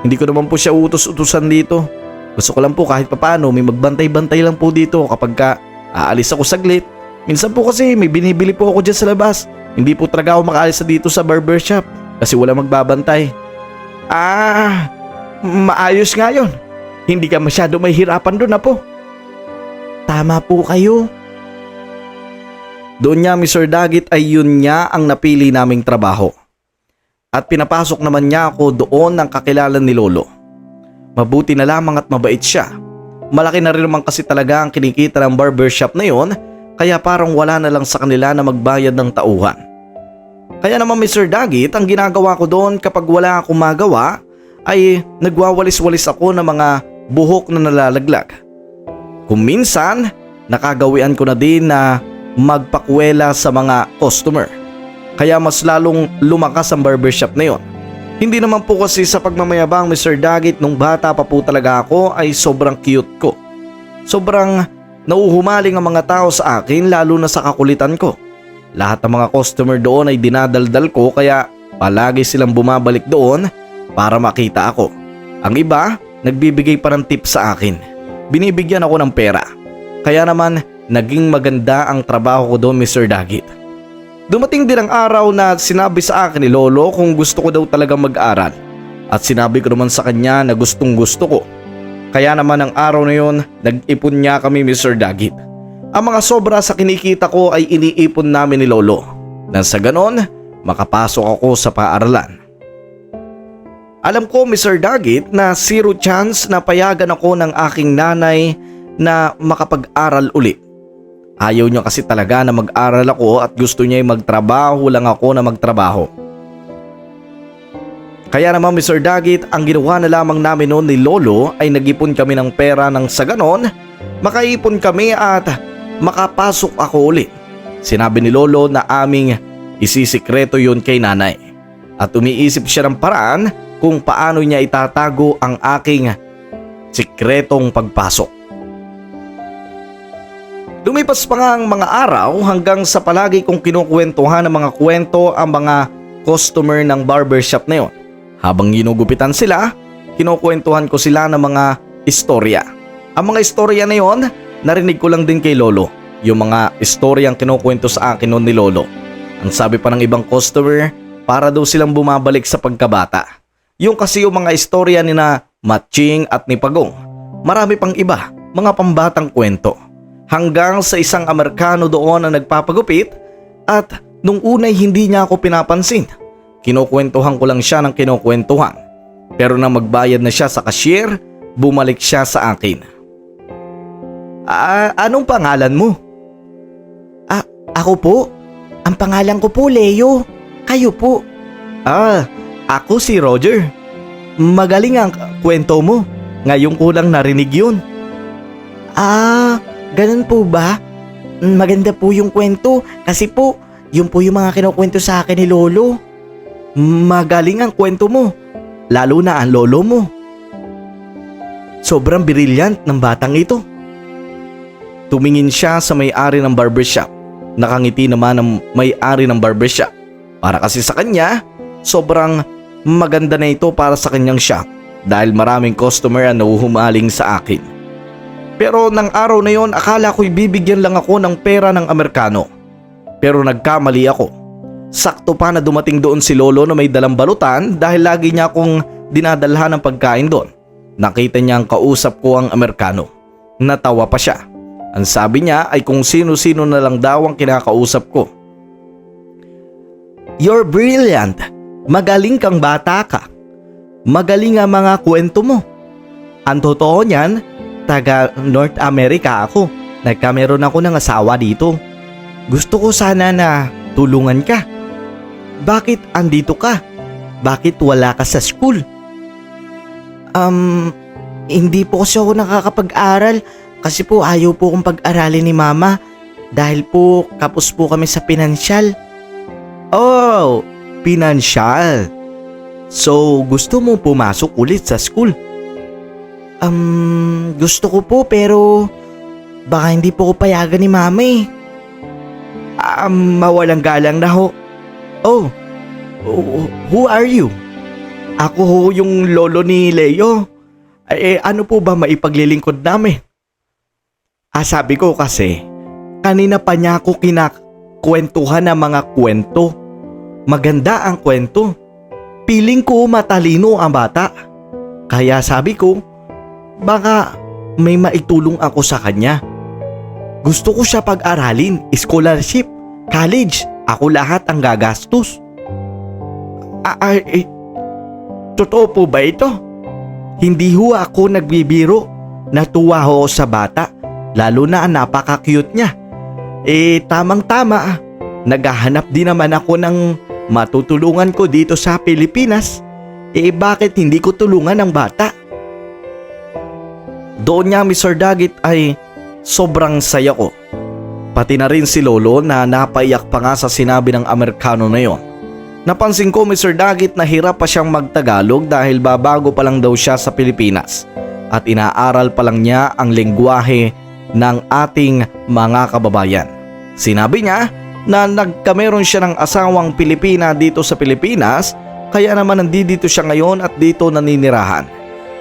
Hindi ko naman po siya utos-utusan dito. Gusto ko lang po kahit papano may magbantay-bantay lang po dito kapag aalis ako saglit. Minsan po kasi may binibili po ako dyan sa labas. Hindi po talaga ako makaalis dito sa barbershop kasi wala magbabantay. Maayos nga yun. Hindi ka masyado mahihirapan doon, apo. Tama po kayo. Doon niya, Mr. Daggett, ay yun niya ang napili naming trabaho. At pinapasok naman niya ako doon ng kakilala ni Lolo. Mabuti na lamang at mabait siya. Malaki na rin naman kasi talaga ang kinikita ng barbershop na yon, kaya parang wala na lang sa kanila na magbayad ng tauhan. Kaya naman, Mr. Daggett, ang ginagawa ko doon kapag wala akong magawa ay nagwawalis-walis ako ng mga buhok na nalalaglag. Kung minsan, nakagawian ko na din na magpakwela sa mga customer. Kaya mas lalong lumakas ang barbershop na yon. Hindi naman po kasi sa pagmamayabang, Mr. Daggett, nung bata pa po talaga ako ay sobrang cute ko. Sobrang nauhumaling ang mga tao sa akin, lalo na sa kakulitan ko. Lahat ng mga customer doon ay dinadaldal ko kaya palagi silang bumabalik doon para makita ako. Ang iba, nagbibigay pa ng tip sa akin. Binibigyan ako ng pera. Kaya naman, naging maganda ang trabaho ko doon, Mr. Daggett. Dumating din ang araw na sinabi sa akin ni Lolo kung gusto ko daw talaga mag-aral. At sinabi ko naman sa kanya na gustong gusto ko. Kaya naman ang araw na yon, nag-ipon niya kami Mr. Dagit. Ang mga sobra sa kinikita ko ay iniipon namin ni Lolo. Nang sa ganon, makapasok ako sa paaralan. Alam ko Mr. Dagit na zero chance na payagan ako ng aking nanay na makapag-aral ulit. Ayaw niya kasi talaga na mag-aral ako at gusto niya ay magtrabaho lang ako na magtrabaho. Kaya naman Mr. Dagit, ang ginawa na lamang namin noon ni Lolo ay nag-ipon kami ng pera nang sa ganon, makaipon kami at makapasok ako ulit. Sinabi ni Lolo na aming isisikreto yun kay nanay at umiisip siya ng paraan kung paano niya itatago ang aking sikretong pagpasok. Lumipas pa nga ang mga araw hanggang sa palagi kong kinukwentuhan ng mga kwento ang mga customer ng barbershop na yon. Habang ginugupitan sila, kinukwentuhan ko sila ng mga istorya. Ang mga istorya na yon, narinig ko lang din kay Lolo. Yung mga istoryang kinukwento sa akin noon ni Lolo. Ang sabi pa ng ibang customer, para daw silang bumabalik sa pagkabata. Yung kasi yung mga istorya ni na Matching at ni Pagong. Marami pang iba, mga pambatang kwento. Hanggang sa isang Amerikano doon na nagpapagupit at nung unay hindi niya ako pinapansin. Kinukwentuhan ko lang siya ng kinukwentuhan. Pero nang magbayad na siya sa cashier, bumalik siya sa akin. Anong pangalan mo? Ako po? Ang pangalan ko po Leo. Kayo po? Ako si Roger. Magaling ang kwento mo. Ngayon ko lang narinig yun. Ganun po ba? Maganda po yung kwento kasi po, yun po yung mga kinukwento sa akin ni Lolo. Magaling ang kwento mo. Lalo na ang lolo mo. Sobrang brilliant ng batang ito. Tumingin siya sa may-ari ng barbershop. Nakangiti naman ang may-ari ng barbershop. Para kasi sa kanya, sobrang maganda na ito para sa kanyang shop dahil maraming customer ang nahuhumaling sa akin. Pero nang araw na yon, akala ko'y bibigyan lang ako ng pera ng Amerikano. Pero nagkamali ako. Sakto pa na dumating doon si Lolo na may dalang balutan dahil lagi niya akong dinadalhan ng pagkain doon. Nakita niya ang kausap ko ang Amerikano. Natawa pa siya. Ang sabi niya ay kung sino-sino na lang daw ang kinakausap ko. You're brilliant. Magaling kang bata ka. Magaling ang mga kwento mo. Ang totoo niyan, taga North America ako. Nagkameron ako ng asawa dito. Gusto ko sana na tulungan ka. Bakit andito ka? Bakit wala ka sa school? Hindi po kasi ako nakakapag-aral kasi po ayaw po akong pag-aralin ni Mama dahil po kapos po kami sa pinansyal. Oh, pinansyal. So, gusto mo pumasok ulit sa school? Gusto ko po pero baka hindi po ko payagan ni Mama eh. Mawalang galang na ho. Oh, who are you? Ako ho yung lolo ni Leo. Ano po ba maipaglilingkod namin? Sabi ko kasi, kanina pa niya ako kinakwentuhan ng mga kwento. Maganda ang kwento. Piling ko matalino ang bata. Kaya sabi ko, baka may maitulong ako sa kanya. Gusto ko siya pag-aralin, scholarship, college, ako lahat ang gagastos. Totoo po ba ito? Hindi ho ako nagbibiro. Natuwa ho sa bata, lalo na ang napaka-cute niya. Tamang-tama, naghahanap din naman ako ng matutulungan ko dito sa Pilipinas. Bakit hindi ko tulungan ang bata? Doon niya Mr. Dagit ay sobrang saya ko. Pati na rin si Lolo na napaiyak pa nga sa sinabi ng Amerikano na yon. Napansin ko Mr. Dagit na hirap pa siyang magtagalog dahil babago pa lang daw siya sa Pilipinas at inaaral pa lang niya ang lengguwahe ng ating mga kababayan. Sinabi niya na nagkameron siya ng asawang Pilipina dito sa Pilipinas kaya naman nandito siya ngayon at dito naninirahan.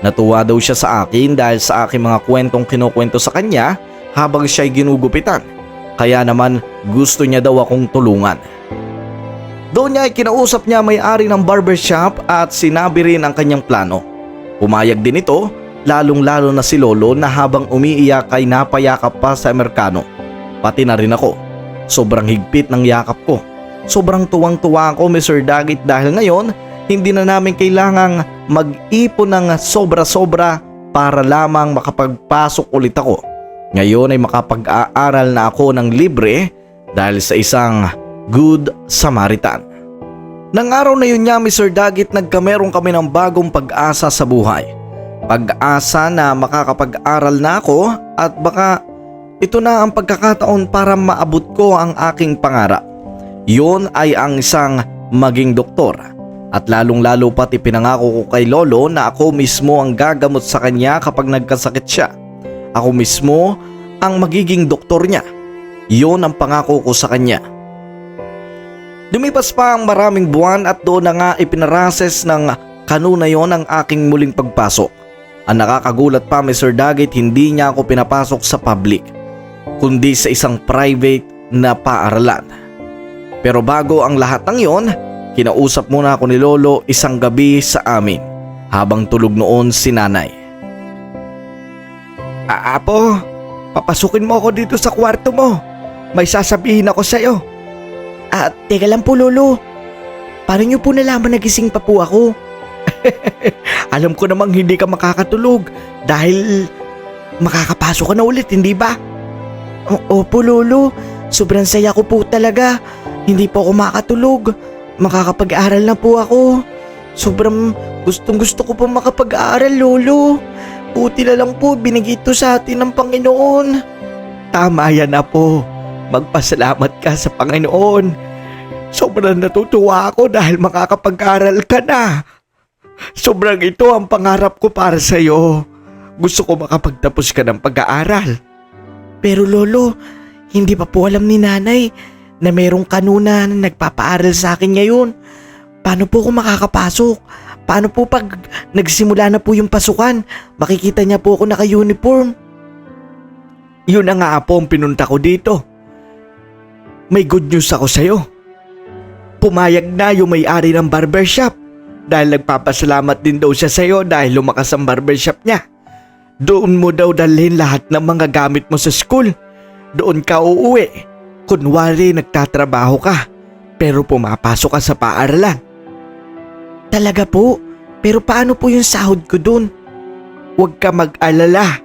Natuwa daw siya sa akin dahil sa aking mga kwentong kinukwento sa kanya habang siya'y ginugupitan. Kaya naman gusto niya daw akong tulungan. Doon niya ay kinausap niya may-ari ng barbershop at sinabi rin ang kanyang plano. Pumayag din ito Lalong-lalo na si Lolo na habang umiiyak ay napayakap pa sa Amerikano. Pati na rin ako. Sobrang higpit ng yakap ko. Sobrang tuwang-tuwa ako, Mr. Dagit, dahil ngayon hindi na namin kailangang mag-ipon ng sobra-sobra para lamang makapagpasok ulit ako. Ngayon ay makapag-aaral na ako ng libre dahil sa isang Good Samaritan. Nang araw na yun niya, Mr. Dagit, nagkameron kami ng bagong pag-asa sa buhay. Pag-asa na makakapag-aral na ako at baka ito na ang pagkakataon para maabot ko ang aking pangarap. Yun ay ang isang maging doktor. At lalong-lalo pat ipinangako ko kay Lolo na ako mismo ang gagamot sa kanya kapag nagkasakit siya. Ako mismo ang magiging doktor niya. Yun ang pangako ko sa kanya. Lumipas pa ang maraming buwan at doon na nga ipinarases ng kanuna yon ang aking muling pagpasok. Ang nakakagulat pa, Mr. Dagit, hindi niya ako pinapasok sa public, kundi sa isang private na paaralan. Pero bago ang lahat ng yon, kinausap muna ako ni Lolo isang gabi sa amin habang tulog noon si Nanay. Apo, papasukin mo ako dito sa kwarto mo. May sasabihin ako sa'yo. Teka lang po, Lolo. Paano niyo po nalaman nagising pa po ako? Alam ko namang hindi ka makakatulog dahil makakapasok ka na ulit, hindi ba? Opo, Lolo. Sobrang saya ko po talaga. Hindi po ako makatulog. Makakapag-aral na po ako. Sobrang gustong-gusto ko po makapag-aral, Lolo. Buti na lang po binigay ito sa atin ng Panginoon. Tama yan, Apo. Magpasalamat ka sa Panginoon. Sobrang natutuwa ako dahil makakapag-aral ka na. Sobrang ito ang pangarap ko para sa iyo. Gusto ko makapagtapos ka ng pag-aaral. Pero Lolo, hindi pa po alam ni Nanay na mayroong kanuna na nagpapaaral sa akin ngayon. Paano po ako makakapasok? Paano po pag nagsimula na po yung pasukan? Makikita niya po ako naka-uniform. Yun na nga, Apo, ang pinunta ko dito. May good news ako sa'yo. Pumayag na yung may-ari ng barbershop dahil nagpapasalamat din daw siya sa'yo dahil lumakas ang barbershop niya. Doon mo daw dalhin lahat ng mga gamit mo sa school. Doon ka uuwi. Kunwari nagtatrabaho ka pero pumapasok ka sa paaralan. Talaga po? Pero paano po yung sahod ko doon? Huwag ka mag-alala.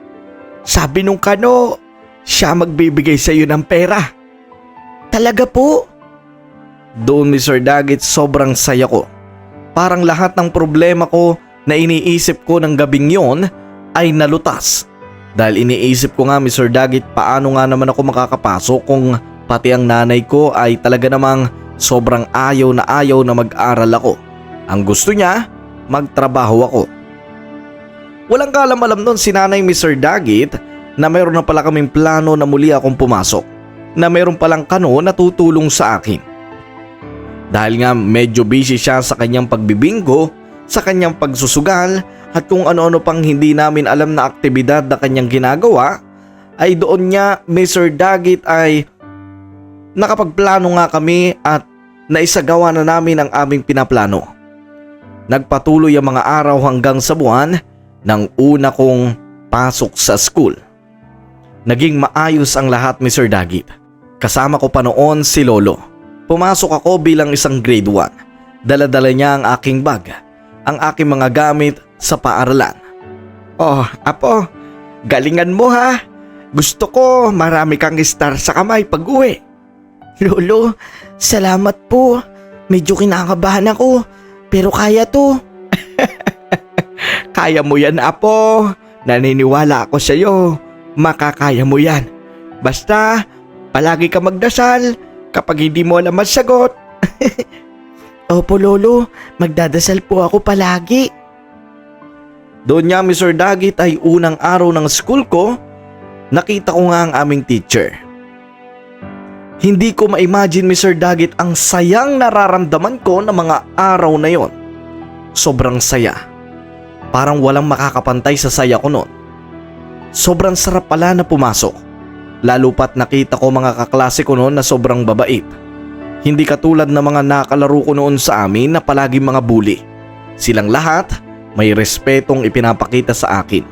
Sabi nung kano, siya magbibigay sa'yo ng pera. Talaga po? Doon, Mr. Dagit, sobrang saya ko. Parang lahat ng problema ko na iniisip ko ng gabing yon ay nalutas. Dahil iniisip ko nga, Mr. Dagit, paano nga naman ako makakapasok kung pati ang nanay ko ay talaga namang sobrang ayaw na mag-aral ako. Ang gusto niya, magtrabaho ako. Walang kaalam-alam noon si Nanay, Mr. Dagit, na mayroon na pala kaming plano na muli akong pumasok. Na mayroon palang kano na tutulong sa akin. Dahil nga medyo busy siya sa kanyang pagbibinggo, sa kanyang pagsusugal at kung ano-ano pang hindi namin alam na aktibidad na kanyang ginagawa, ay doon niya, Mr. Dagit, ay nakapagplano nga kami at naisagawa na namin ang aming pinaplano. Nagpatuloy ang mga araw hanggang sa buwan ng una kong pasok sa school. Naging maayos ang lahat, Mr. Dagit. Kasama ko pa noon si Lolo. Pumasok ako bilang isang grade 1. Dala-dala niya ang aking bag, ang aking mga gamit sa paaralan. Oh, Apo, galingan mo ha. Gusto ko marami kang star sa kamay pag-uwi. Lolo, salamat po. Medyo kinakabahan ako, pero kaya to. Kaya mo yan, Apo. Naniniwala ako sa iyo. Makakaya mo yan. Basta, palagi ka magdasal kapag hindi mo alam ang sagot. Opo, Lolo. Magdadasal po ako palagi. Doon niya, Mr. Dagit, ay unang araw ng school ko, nakita ko nga ang aming teacher. Hindi ko ma-imagine, Mr. Dagit, ang sayang nararamdaman ko ng mga araw na yon. Sobrang saya. Parang walang makakapantay sa saya ko noon. Sobrang sarap pala na pumasok. Lalo pat nakita ko mga kaklase ko noon na sobrang babait. Hindi katulad ng mga nakalaro ko noon sa amin na palaging mga bully. Silang lahat may respetong ipinapakita sa akin.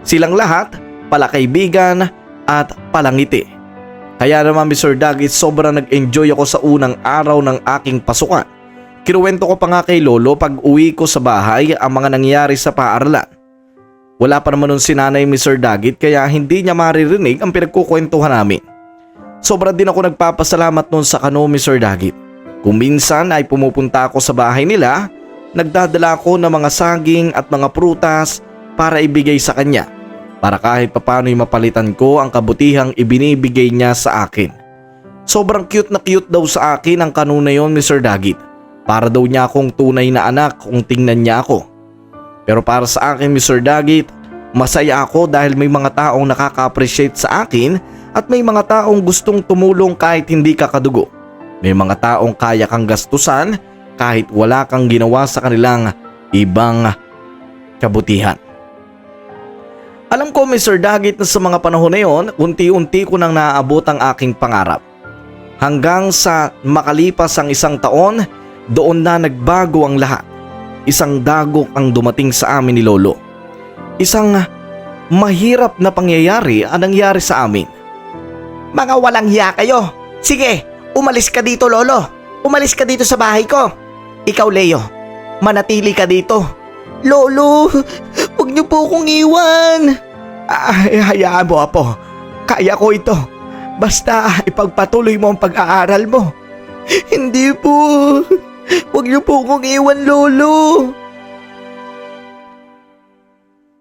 Silang lahat, palakaibigan at palangiti. Kaya naman Mr. Dagit, sobrang nag-enjoy ako sa unang araw ng aking pasukan. Kinuwento ko pa nga kay Lolo pag uwi ko sa bahay ang mga nangyari sa paaralan. Wala pa naman nun si Nanay Mr. Dagit kaya hindi niya maririnig ang pinagkukwentuhan namin. Sobra din ako nagpapasalamat nun sa kano Mr. Dagit. Kung minsan ay pumupunta ako sa bahay nila, nagdadala ako ng mga saging at mga prutas para ibigay sa kanya. Para kahit papano'y mapalitan ko ang kabutihang ibinibigay niya sa akin. Sobrang cute na cute daw sa akin ang kano na yon Mr. Dagit. Para daw niya akong tunay na anak kung tingnan niya ako. Pero para sa akin Mr. Dagit, masaya ako dahil may mga taong nakaka-appreciate sa akin at may mga taong gustong tumulong kahit hindi ka kadugo. May mga taong kaya kang gastusan kahit wala kang ginawa sa kanilang ibang kabutihan. Alam ko Mr. Dagit na sa mga panahon na yon, unti-unti ko nang naaabot ang aking pangarap. Hanggang sa makalipas ang isang taon, doon na nagbago ang lahat. Isang dagok ang dumating sa amin ni Lolo. Isang mahirap na pangyayari ang nangyari sa amin. Mga walang hiya kayo. Sige, umalis ka dito Lolo. Umalis ka dito sa bahay ko. Ikaw Leo, manatili ka dito. Lolo, huwag niyo po akong iwan. Ay, hayaan mo Apo. Kaya ko ito. Basta ipagpatuloy mo ang pag-aaral mo. Hindi po. Huwag niyo po akong iwan Lolo.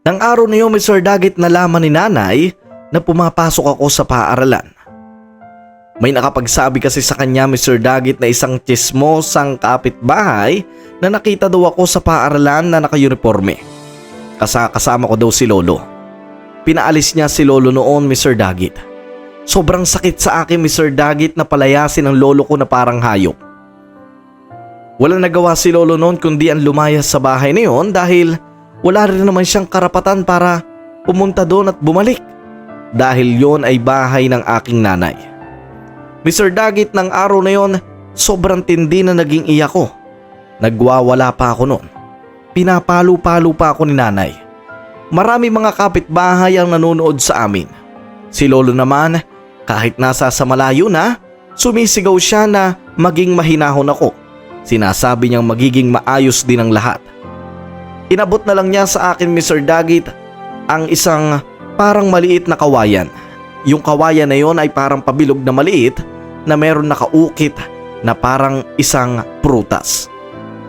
Nang araw na yun Mr. Dagit nalaman ni Nanay na pumapasok ako sa paaralan. May nakapagsabi kasi sa kanya Mr. Dagit na isang tsismosang kapitbahay na nakita daw ako sa paaralan na naka-uniforme. Kasama ko daw si Lolo. Pinaalis niya si Lolo noon Mr. Dagit. Sobrang sakit sa akin Mr. Dagit na palayasin ang lolo ko na parang hayop. Walang nagawa si Lolo noon kundi ang lumayas sa bahay na yon dahil wala rin naman siyang karapatan para pumunta doon at bumalik. Dahil yon ay bahay ng aking nanay. Mr. Dagit, ng araw na yon, sobrang tindi na naging iyak ko. Nagwawala pa ako noon. Pinapalo-palo pa ako ni Nanay. Marami mga kapitbahay ang nanonood sa amin. Si Lolo naman, kahit nasa sa malayo na, sumisigaw siya na maging mahinahon ako. Sinasabi niyang magiging maayos din ang lahat. Inabot na lang niya sa akin Mr. Dagit ang isang parang maliit na kawayan. Yung kawayan na yon ay parang pabilog na maliit na meron nakaukit na parang isang prutas.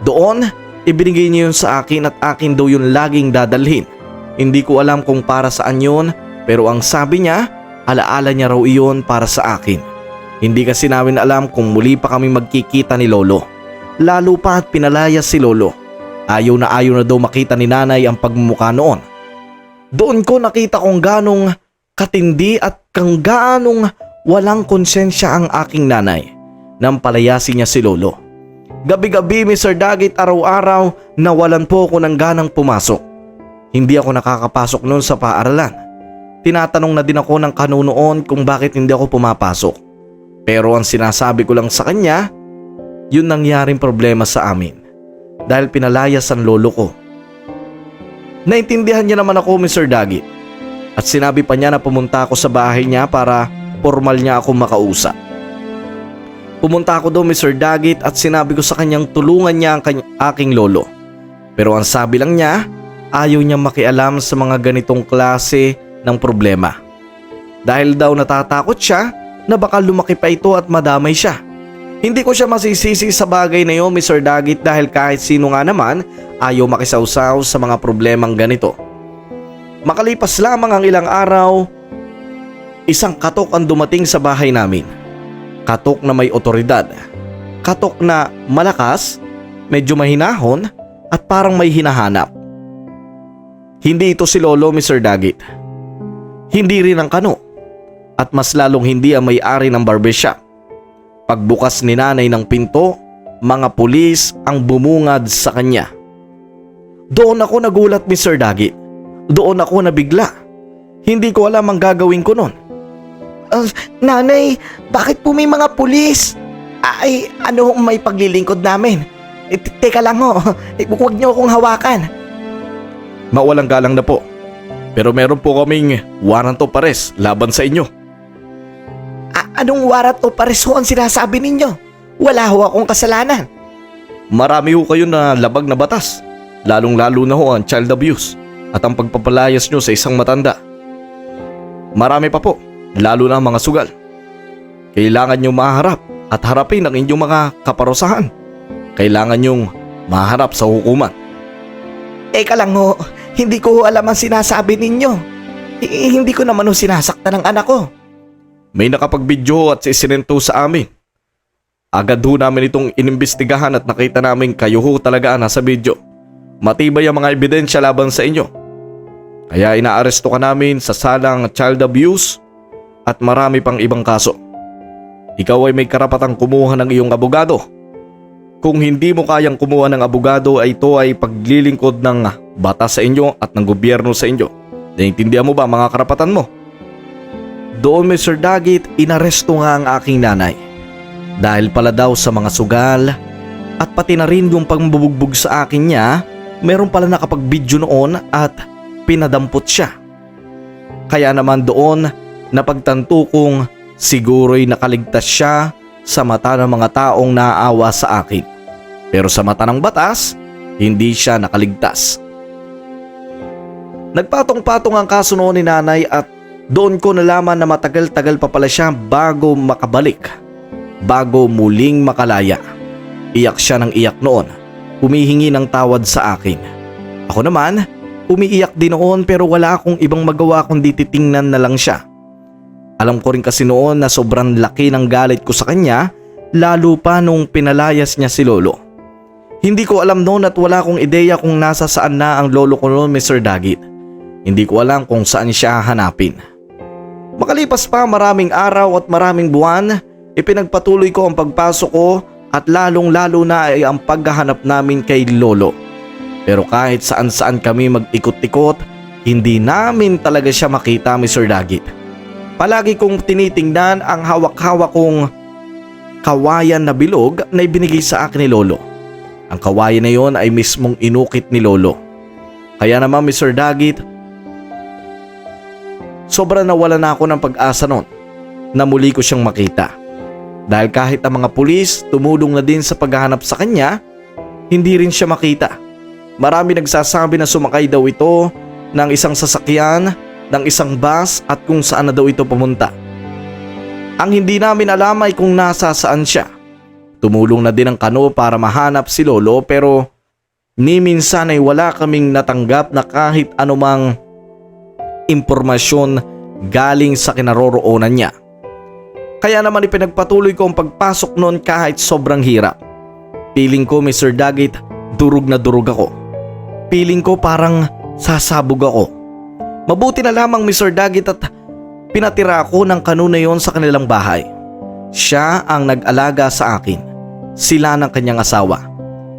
Doon, ibinigay niya yun sa akin at akin daw yun laging dadalhin. Hindi ko alam kung para saan yun pero ang sabi niya, alaala niya raw iyon para sa akin. Hindi kasi namin alam kung muli pa kami magkikita ni Lolo. Lalo pa at pinalayas si Lolo. Ayaw na daw makita ni Nanay ang pagmumukha noon. Doon ko nakita kung ganong katindi at kung ganong walang konsensya ang aking nanay nang palayasin niya si Lolo. Gabi-gabi Mr. Dagit, araw-araw nawalan po ako ng ganang pumasok. Hindi ako nakakapasok noon sa paaralan. Tinatanong na din ako ng kanunoon kung bakit hindi ako pumapasok. Pero ang sinasabi ko lang sa kanya, yun nangyaring problema sa amin dahil pinalayas ang lolo ko. Naintindihan niya naman ako Mr. Dagit at sinabi pa niya na pumunta ako sa bahay niya para formal niya ako makausap. Pumunta ako doon Mr. Dagit at sinabi ko sa kanyang tulungan niya ang aking lolo. Pero ang sabi lang niya, ayaw niya makialam sa mga ganitong klase ng problema. Dahil daw natatakot siya na baka lumaki pa ito at madamay siya. Hindi ko siya masisisi sa bagay na yun Mr. Dagit dahil kahit sino nga naman ayaw makisawsaw sa mga problemang ganito. Makalipas lamang ang ilang araw, isang katok ang dumating sa bahay namin. Katok na may otoridad. Katok na malakas, medyo mahinahon at parang may hinahanap. Hindi ito si Lolo Mr. Dagit. Hindi rin ang kano. At mas lalong hindi ang may-ari ng barbershop. Pagbukas ni Nanay ng pinto, mga pulis ang bumungad sa kanya. Doon ako nagulat Mr. Dagit. Doon ako nabigla. Hindi ko alam ang gagawin ko noon. Nanay, bakit po may mga pulis? Ay, ano may paglilingkod namin? Teka lang ho, huwag niyo akong hawakan. Mawalang galang na po. Pero meron po kaming warrant of arrest laban sa inyo. Anong warrant o pares ho ang sinasabi ninyo? Wala ho akong kasalanan. Marami ho kayo na labag na batas. Lalong-lalo na ho ang child abuse at ang pagpapalayas nyo sa isang matanda. Marami pa po, lalo na ang mga sugal. Kailangan nyo maharap at harapin ang inyong mga kaparusahan. Kailangan nyong maharap sa hukuman. Eka lang ho, hindi ko ho alam ang sinasabi ninyo. Hindi ko naman ho sinasaktan ng anak ko. May nakapag-video at isinento sa amin. Agad ho namin itong inimbestigahan at nakita namin kayo ho talaga nasa video. Matibay ang mga ebidensya laban sa inyo. Kaya inaaresto ka namin sa salang child abuse at marami pang ibang kaso. Ikaw ay may karapatang kumuha ng iyong abogado. Kung hindi mo kayang kumuha ng abogado ay ito ay paglilingkod ng batas sa inyo at ng gobyerno sa inyo. Naiintindihan mo ba mga karapatan mo? Doon Mr. Dagit, inaresto nga ang aking nanay. Dahil pala daw sa mga sugal at pati na rin yung pangbubugbog sa akin niya, meron pala nakapag-video noon at pinadampot siya. Kaya naman doon napagtanto kong siguro'y nakaligtas siya sa mata ng mga taong naaawa sa akin. Pero sa mata ng batas, hindi siya nakaligtas. Nagpatong-patong ang kaso noon ni nanay at doon ko nalaman na matagal-tagal pa pala siya bago makabalik. Bago muling makalaya. Iyak siya ng iyak noon. Humihingi ng tawad sa akin. Ako naman, umiiyak din noon pero wala akong ibang magawa kundi titingnan na lang siya. Alam ko rin kasi noon na sobrang laki ng galit ko sa kanya, lalo pa nung pinalayas niya si lolo. Hindi ko alam noon at wala akong ideya kung nasa saan na ang lolo ko noon, Mr. Dagit. Hindi ko alam kung saan siya hanapin. Makalipas pa maraming araw at maraming buwan, ipinagpatuloy ko ang pagpasok ko at lalong-lalo na ay ang paghahanap namin kay lolo. Pero kahit saan-saan kami mag-ikot-ikot, hindi namin talaga siya makita, Mr. Dagit. Palagi kong tinitingnan ang hawak-hawak kong kawayan na bilog na ibinigay sa akin ni lolo. Ang kawayan na yon ay mismong inukit ni lolo. Kaya naman Mr. Dagit, sobra nawala na ako ng pag-asa noon na muli ko siyang makita. Dahil kahit ang mga pulis tumulong na din sa paghahanap sa kanya, hindi rin siya makita. Marami nagsasabi na sumakay daw ito ng isang sasakyan, ng isang bus at kung saan na daw ito pumunta. Ang hindi namin alam ay kung nasa saan siya. Tumulong na din ang kano para mahanap si lolo pero ni minsan ay wala kaming natanggap na kahit anumang impormasyon galing sa kinaroroonan niya. Kaya naman ipinagpatuloy ko ang pagpasok noon kahit sobrang hirap. Piling ko Mr. Dagit, durog na durog ako. Piling ko parang sasabog ako. Mabuti na lamang Mr. Dagit at pinatira ako ng kano na yon sa kanilang bahay. Siya ang nag-alaga sa akin. Sila ng kanyang asawa.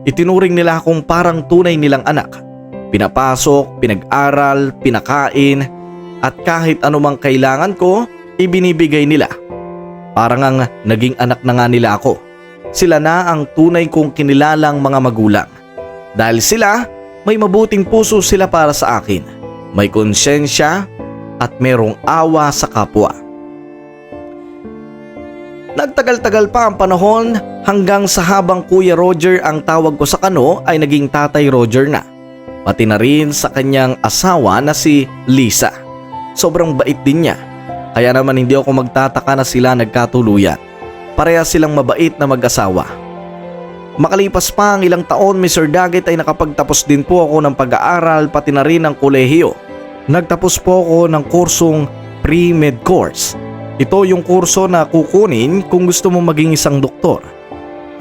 Itinuring nila akong parang tunay nilang anak. Pinapasok, pinag-aral, pinakain at kahit anumang kailangan ko, ibinibigay nila. Parang ang naging anak na nga nila ako. Sila na ang tunay kong kinilalang mga magulang. Dahil sila, may mabuting puso sila para sa akin. May konsyensya at merong awa sa kapwa. Nagtagal-tagal pa ang panahon hanggang sa habang Kuya Roger ang tawag ko sa kano ay naging Tatay Roger na. Pati na rin sa kanyang asawa na si Lisa. Sobrang bait din niya. Kaya naman hindi ako magtataka na sila nagkatuluyan. Pareha silang mabait na mag-asawa. Makalipas pa ang ilang taon Mr. Dagit ay nakapagtapos din po ako ng pag-aaral pati na rin ng kolehiyo. Nagtapos po ako ng kursong pre-med course. Ito yung kurso na kukunin kung gusto mo maging isang doktor.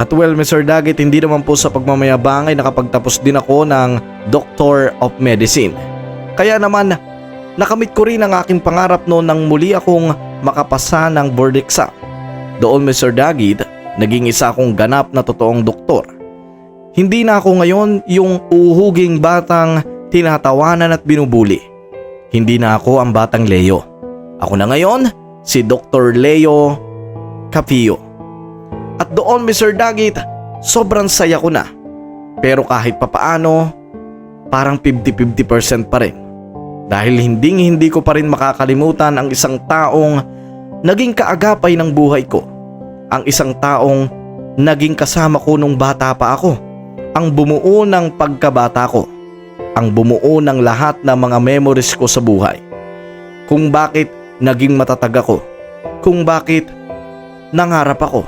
At well Mr. Dagit, hindi naman po sa pagmamayabang ay nakapagtapos din ako ng Doctor of Medicine. Kaya naman nakamit ko rin ang aking pangarap noon nang muli akong makapasa ng board exam. Doon Mr. Dagit, naging isa akong ganap na totoong doktor. Hindi na ako ngayon yung uhuging batang tinatawanan at binubuli. Hindi na ako ang batang Leo. Ako na ngayon si Dr. Leo Capio. At doon Mr. Dagit, sobrang saya ko na. Pero kahit papaano, parang 50-50% pa rin. Dahil hindi ko pa rin makakalimutan ang isang taong naging kaagapay ng buhay ko. Ang isang taong naging kasama ko nung bata pa ako. Ang bumuo ng pagkabata ko. Ang bumuo ng lahat ng mga memories ko sa buhay. Kung bakit naging matatag ako. Kung bakit nangarap ako.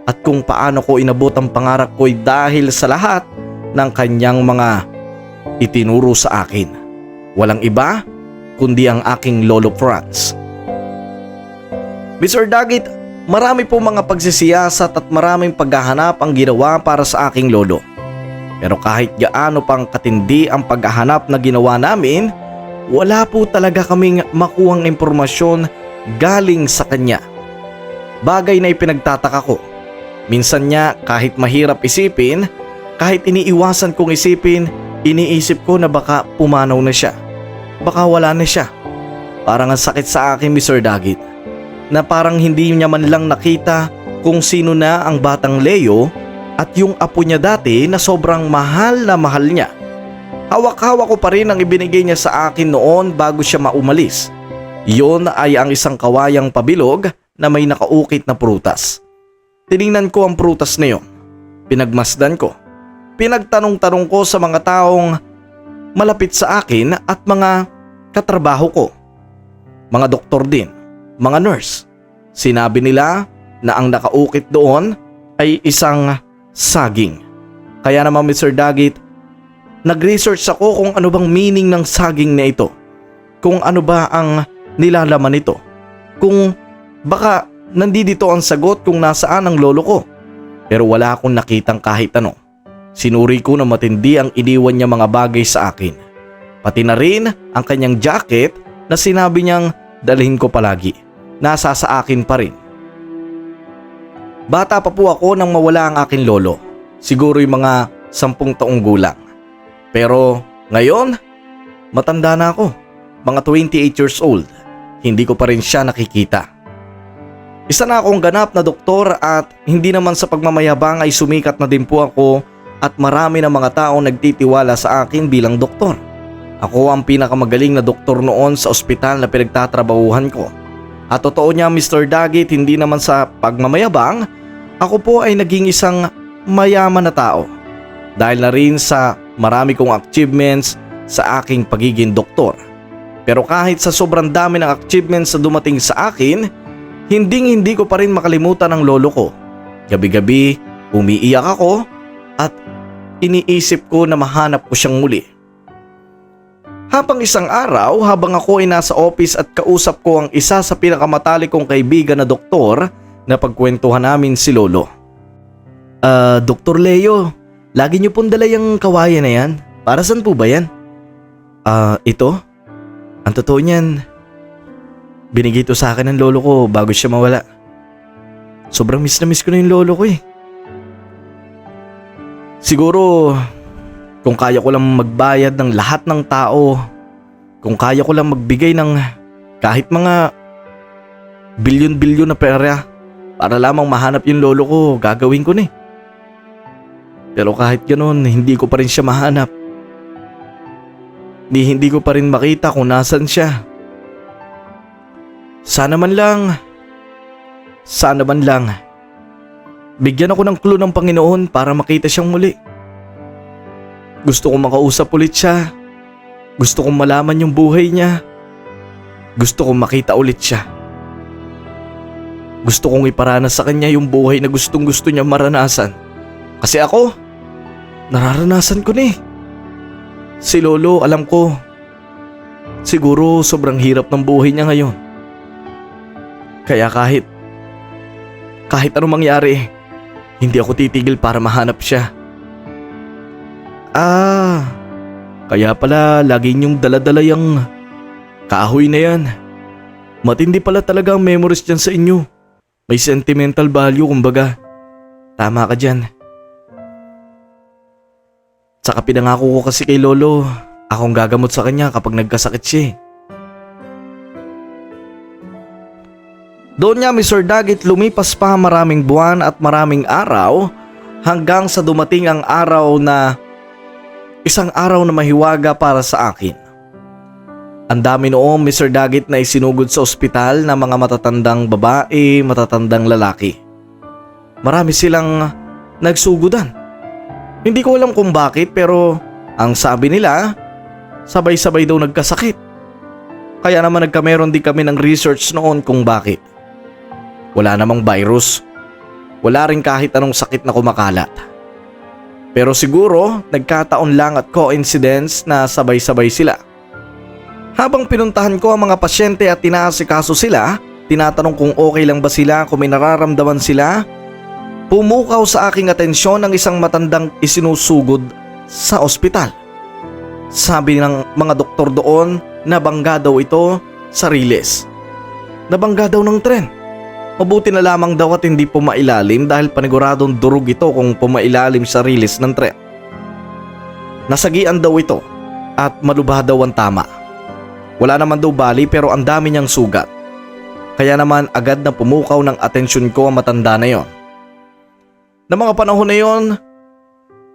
At kung paano ko inabot ang pangarap ko dahil sa lahat ng kanyang mga itinuro sa akin. Walang iba kundi ang aking lolo Franz. Mr. Daggit, marami po mga pagsisiyasat at maraming paghahanap ang ginawa para sa aking lolo. Pero kahit gaano pang katindi ang paghahanap na ginawa namin, wala po talaga kaming makuhang impormasyon galing sa kanya. Bagay na ipinagtataka ko. Minsan niya kahit mahirap isipin, kahit iniiwasan kong isipin, iniisip ko na baka pumanaw na siya. Baka wala na siya. Parang ang sakit sa akin, Mr. Daggit, na parang hindi niya man lang nakita kung sino na ang batang Leo at yung apo niya dati na sobrang mahal na mahal niya. Hawak-hawak ko pa rin ang ibinigay niya sa akin noon bago siya maumalis. Iyon ay ang isang kawayang pabilog na may nakaukit na prutas. Tiningnan ko ang prutas na yun. Pinagmasdan ko. Pinagtanong-tanong ko sa mga taong malapit sa akin at mga katrabaho ko. Mga doktor din, mga nurse. Sinabi nila na ang nakaukit doon ay isang saging. Kaya naman, Mr. Daggit, nag-research ako kung ano bang meaning ng saging na ito. Kung ano ba ang nilalaman nito. Kung baka nandito ang sagot kung nasaan ang lolo ko. Pero wala akong nakitang kahit ano. Sinuri ko na matindi ang iniwan niya mga bagay sa akin. Pati na rin ang kanyang jacket na sinabi niyang dalhin ko palagi. Nasa sa akin pa rin. Bata pa po ako nang mawala ang aking lolo. Siguro yung mga 10 taong gulang. Pero ngayon, matanda na ako. Mga 28 years old. Hindi ko pa rin siya nakikita. Isa na akong ganap na doktor at hindi naman sa pagmamayabang ay sumikat na din po ako at marami na mga tao nagtitiwala sa akin bilang doktor. Ako ang pinakamagaling na doktor noon sa ospital na pinagtatrabahuhan ko. At totoo niya, Mr. Daggit, hindi naman sa pagmamayabang, ako po ay naging isang mayaman na tao. Dahil na rin sa marami kong achievements sa aking pagiging doktor. Pero kahit sa sobrang dami ng achievements na dumating sa akin, hindi ko pa rin makalimutan ang lolo ko. Gabi-gabi, umiiyak ako at iniisip ko na mahanap ko siyang muli. Habang isang araw, habang ako ay nasa office at kausap ko ang isa sa pinakamatalik kong kaibigan na doktor, na pagkwentuhan namin si lolo. Dr. Leo, lagi niyo pong dala yung kawayan na yan. Para saan po ba yan? Ito? Ang totoo niyan, binigay ito sa akin ng lolo ko bago siya mawala. Sobrang miss na miss ko na yung lolo ko eh. Siguro, kung kaya ko lang magbayad ng lahat ng tao, kung kaya ko lang magbigay ng kahit mga bilyon-bilyon na pera para lamang mahanap yung lolo ko, gagawin ko na eh. Pero kahit ganoon, hindi ko pa rin siya mahanap. Hindi ko pa rin makita kung nasan siya. Sana man lang, bigyan ako ng clue ng Panginoon para makita siyang muli. Gusto kong makausap ulit siya. Gusto kong malaman yung buhay niya. Gusto kong makita ulit siya. Gusto kong iparanas sa kanya yung buhay na gustong gusto niya maranasan. Kasi ako, nararanasan ko na eh. Si lolo, alam ko, siguro sobrang hirap ng buhay niya ngayon. Kaya kahit anong mangyari, hindi ako titigil para mahanap siya. Kaya pala lagi niyong dala-dala yung kahoy na yan. Matindi pala talaga ang memories dyan sa inyo. May sentimental value kumbaga. Tama ka dyan. Saka pinangako ko kasi kay lolo, akong gagamot sa kanya kapag nagkasakit siya. Doon niya, Mr. Daggit, lumipas pa maraming buwan at maraming araw hanggang sa dumating ang araw na isang araw na mahiwaga para sa akin. Ang dami noong Mr. Dagit na isinugod sa ospital na mga matatandang babae, matatandang lalaki. Marami silang nagsugudan. Hindi ko alam kung bakit pero ang sabi nila, sabay-sabay daw nagkasakit. Kaya naman nagkameron din kami ng research noon kung bakit. Wala namang virus. Wala rin kahit anong sakit na kumakalat. Pero siguro nagkataon lang at coincidence na sabay-sabay sila. Habang pinuntahan ko ang mga pasyente at tinaasikaso sila, tinatanong kung okay lang ba sila, kung may nararamdaman sila, pumukaw sa aking atensyon ang isang matandang isinusugod sa ospital. Sabi ng mga doktor doon, nabangga daw ito sa riles. Nabangga daw ng tren. Mabuti na lamang daw at hindi pumailalim dahil paniguradong durog ito kung pumailalim sa riles ng tren. Nasagian daw ito at malubha daw ang tama. Wala naman daw bali pero ang dami niyang sugat. Kaya naman agad na pumukaw ng atensyon ko ang matanda na yon. Na mga panahon na yon,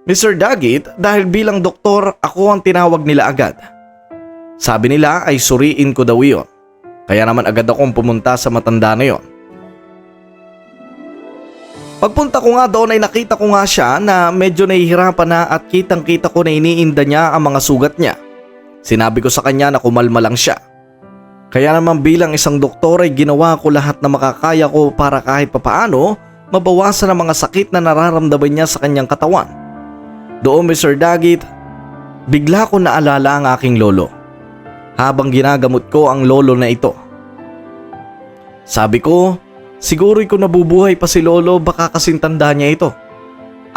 Mr. Dagit, dahil bilang doktor ako ang tinawag nila agad. Sabi nila ay suriin ko daw yon. Kaya naman agad akong pumunta sa matanda na yon. Pagpunta ko nga doon ay nakita ko nga siya na medyo nahihirapan na at kitang-kita ko na iniinda niya ang mga sugat niya. Sinabi ko sa kanya na kumalma lang siya. Kaya naman bilang isang doktor ay ginawa ko lahat na makakaya ko para kahit papaano mabawasan ang mga sakit na nararamdaman niya sa kanyang katawan. Doon Mr. Dagit, bigla ko naalala ang aking lolo. Habang ginagamot ko ang lolo na ito. Sabi ko, siguro'y kung nabubuhay pa si lolo baka kasing tanda niya ito.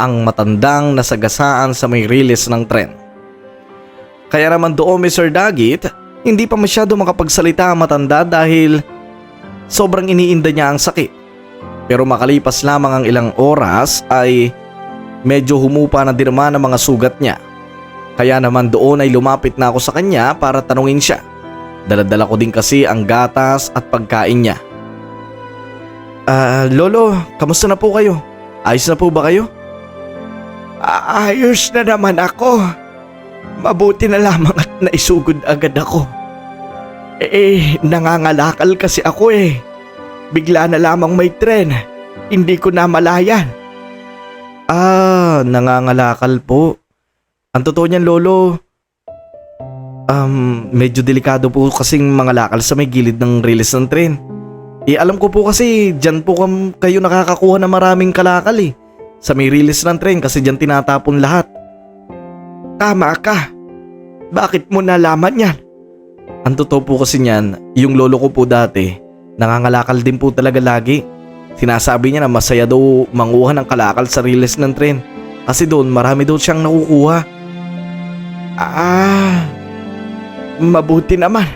Ang matandang nasagasaan sa may riles ng tren. Kaya naman doon Mr. Dagit, hindi pa masyado makapagsalita ang matanda dahil sobrang iniinda niya ang sakit. Pero makalipas lamang ang ilang oras ay medyo humupa na din naman ang mga sugat niya. Kaya naman doon ay lumapit na ako sa kanya para tanungin siya. Daladala ko din kasi ang gatas at pagkain niya. Lolo, kamusta na po kayo? Ayos na po ba kayo? Ayos na naman ako. Mabuti na lamang at naisugod agad ako. Nangangalakal kasi ako eh. Bigla na lamang may tren. Hindi ko namalayan. Nangangalakal po. Ang totoo niyan lolo, medyo delikado po kasing mangalakal sa may gilid ng riles ng tren. Alam ko po kasi dyan po kayo nakakakuha ng maraming kalakal eh. Sa may riles ng tren kasi dyan tinatapon lahat. Tama ka. Bakit mo nalaman yan? Ang totoo po kasi niyan, yung lolo ko po dati, nangangalakal din po talaga lagi. Sinasabi niya na masaya daw manguha ng kalakal sa riles ng tren. Kasi doon marami daw siyang nakukuha. Mabuti naman.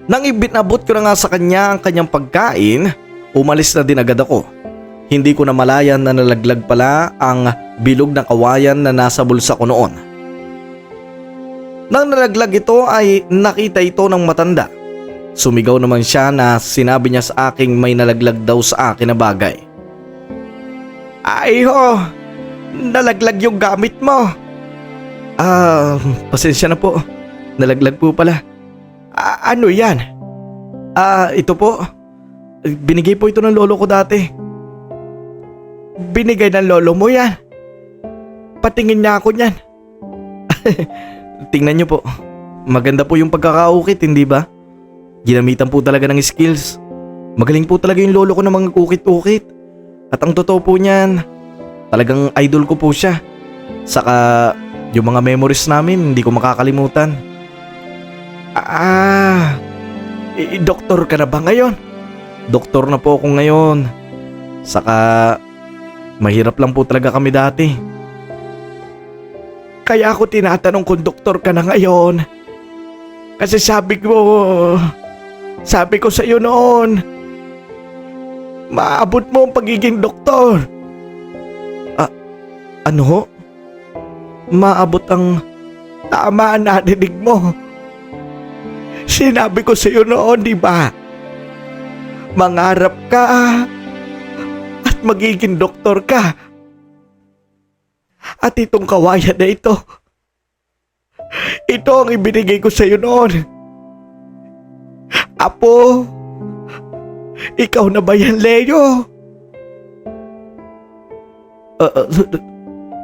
Nang ibinabot ko na nga sa kanya ang kanyang pagkain, umalis na din agad ako. Hindi ko na malayan na nalaglag pala ang bilog na kawayan na nasa bulsa ko noon. Nang nalaglag ito ay nakita ito ng matanda. Sumigaw naman siya na sinabi niya sa aking may nalaglag daw sa akin na bagay. Ay ho, nalaglag yung gamit mo. Pasensya na po. Nalaglag po pala. Ano yan? Ito po. Binigay po ito ng lolo ko dati. Binigay ng lolo mo yan? Patingin niya ako niyan. Tingnan niyo po. Maganda po yung pagkakaukit, hindi ba? Ginamitan po talaga ng skills. Magaling po talaga yung lolo ko na mga ukit-ukit. At ang totoo po niyan, talagang idol ko po siya. Saka yung mga memories namin, hindi ko makakalimutan. Doktor ka na ba ngayon? Doktor na po ako ngayon. Saka mahirap lang po talaga kami dati. Kaya ako tinatanong kung doktor ka na ngayon. Kasi sabi ko sa iyo noon, maabot mo ang pagiging doktor. Ano ho? Maabot ang... Tama ang nadinig mo. Sinabi ko sa iyo noon, di ba? Mangarap ka at magiging doktor ka. At itong kawayan na ito, ito ang ibinigay ko sa iyo noon. Apo, ikaw na ba yan, Leo?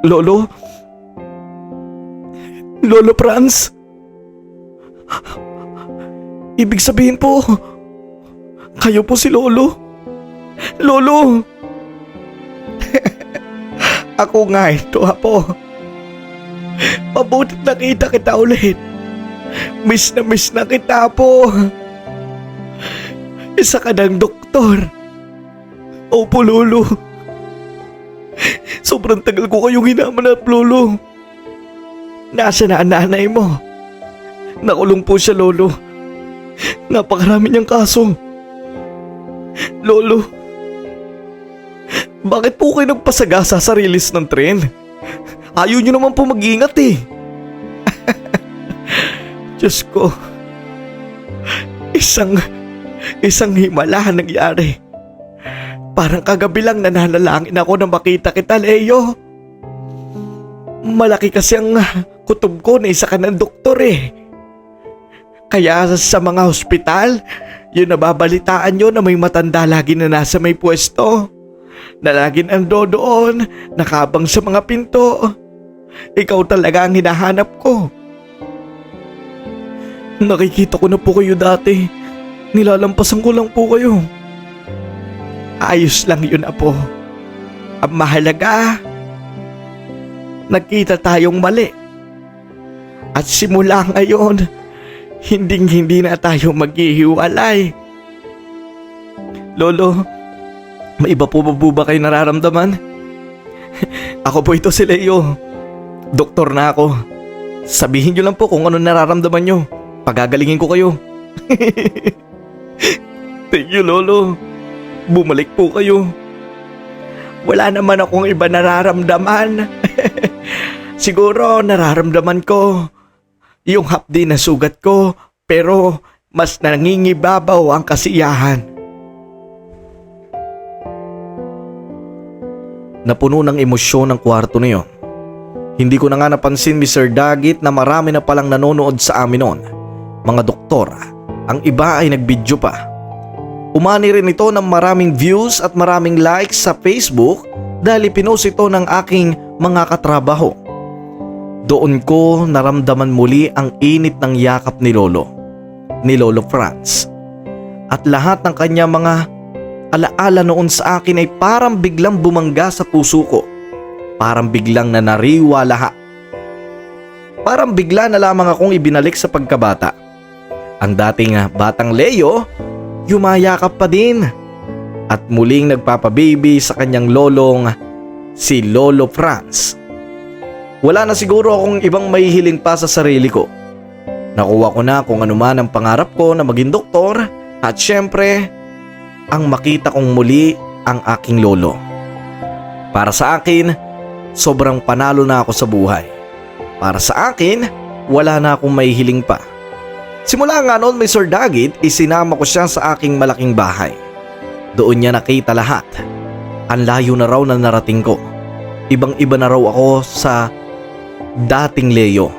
Lolo? Lolo Franz? Ibig sabihin po, kayo po si Lolo? Lolo! Ako nga ito, Apo. Mabutit nakita kita ulit. Miss na kita, Apo. Isa ka ng doktor. Opo, Lolo. Sobrang tagal ko kayong hinamanap, Lolo. Nasa na ang nanay mo? Nakulong po siya, Lolo. Napakarami niyang kaso. Lolo, bakit po kayo nagpasagasa sa release ng tren? Ayaw niyo naman po mag-ingat eh. Diyos ko, isang himala nangyari. Parang kagabi lang nananalangin ako na makita kita, Leo. Malaki kasi ang kutob ko na isa ka ng doktor eh. Kaya sa mga hospital, yung nababalitaan nyo na may matanda lagi na nasa may pwesto. Na lagi ando doon, nakabang sa mga pinto. Ikaw talaga ang hinahanap ko. Nakikita ko na po kayo dati. Nilalampasan ko lang po kayo. Ayos lang yun, Apo. Ang mahalaga, nagkita tayong mali. At simula ngayon, hindi na tayo maghihiwalay. Lolo, may iba po ba kayo nararamdaman? Ako po ito si Leo. Doktor na ako. Sabihin niyo lang po kung ano nararamdaman niyo. Pagagalingin ko kayo. Thank you, Lolo. Bumalik po kayo. Wala naman akong iba nararamdaman. Siguro nararamdaman ko yung hapdi na sugat ko, pero mas nangingibabaw ang kasiyahan. Napuno ng emosyon ang kwarto na yon. Hindi ko na nga napansin, Mr. Dagit, na marami na palang nanonood sa amin noon. Mga doktor, ang iba ay nagbidyo pa. Umani rin ito ng maraming views at maraming likes sa Facebook dahil pinost ito ng aking mga katrabaho. Doon ko naramdaman muli ang init ng yakap ni Lolo Franz. At lahat ng kanya mga alaala noon sa akin ay parang biglang bumangga sa puso ko. Parang biglang nanariwa lahat. Parang bigla na lamang akong ibinalik sa pagkabata. Ang dating batang Leo, yumayakap pa din. At muling nagpapababy sa kanyang lolong, si Lolo Franz. Wala na siguro akong ibang mahihiling pa sa sarili ko. Nakuha ko na kung ano man ang pangarap ko na maging doktor at syempre, ang makita kong muli ang aking lolo. Para sa akin, sobrang panalo na ako sa buhay. Para sa akin, wala na akong mahihiling pa. Simula nga noon, Mr. Dagit, isinama ko siya sa aking malaking bahay. Doon niya nakita lahat. Ang layo na raw na narating ko. Ibang-iba na raw ako sa dating Leo.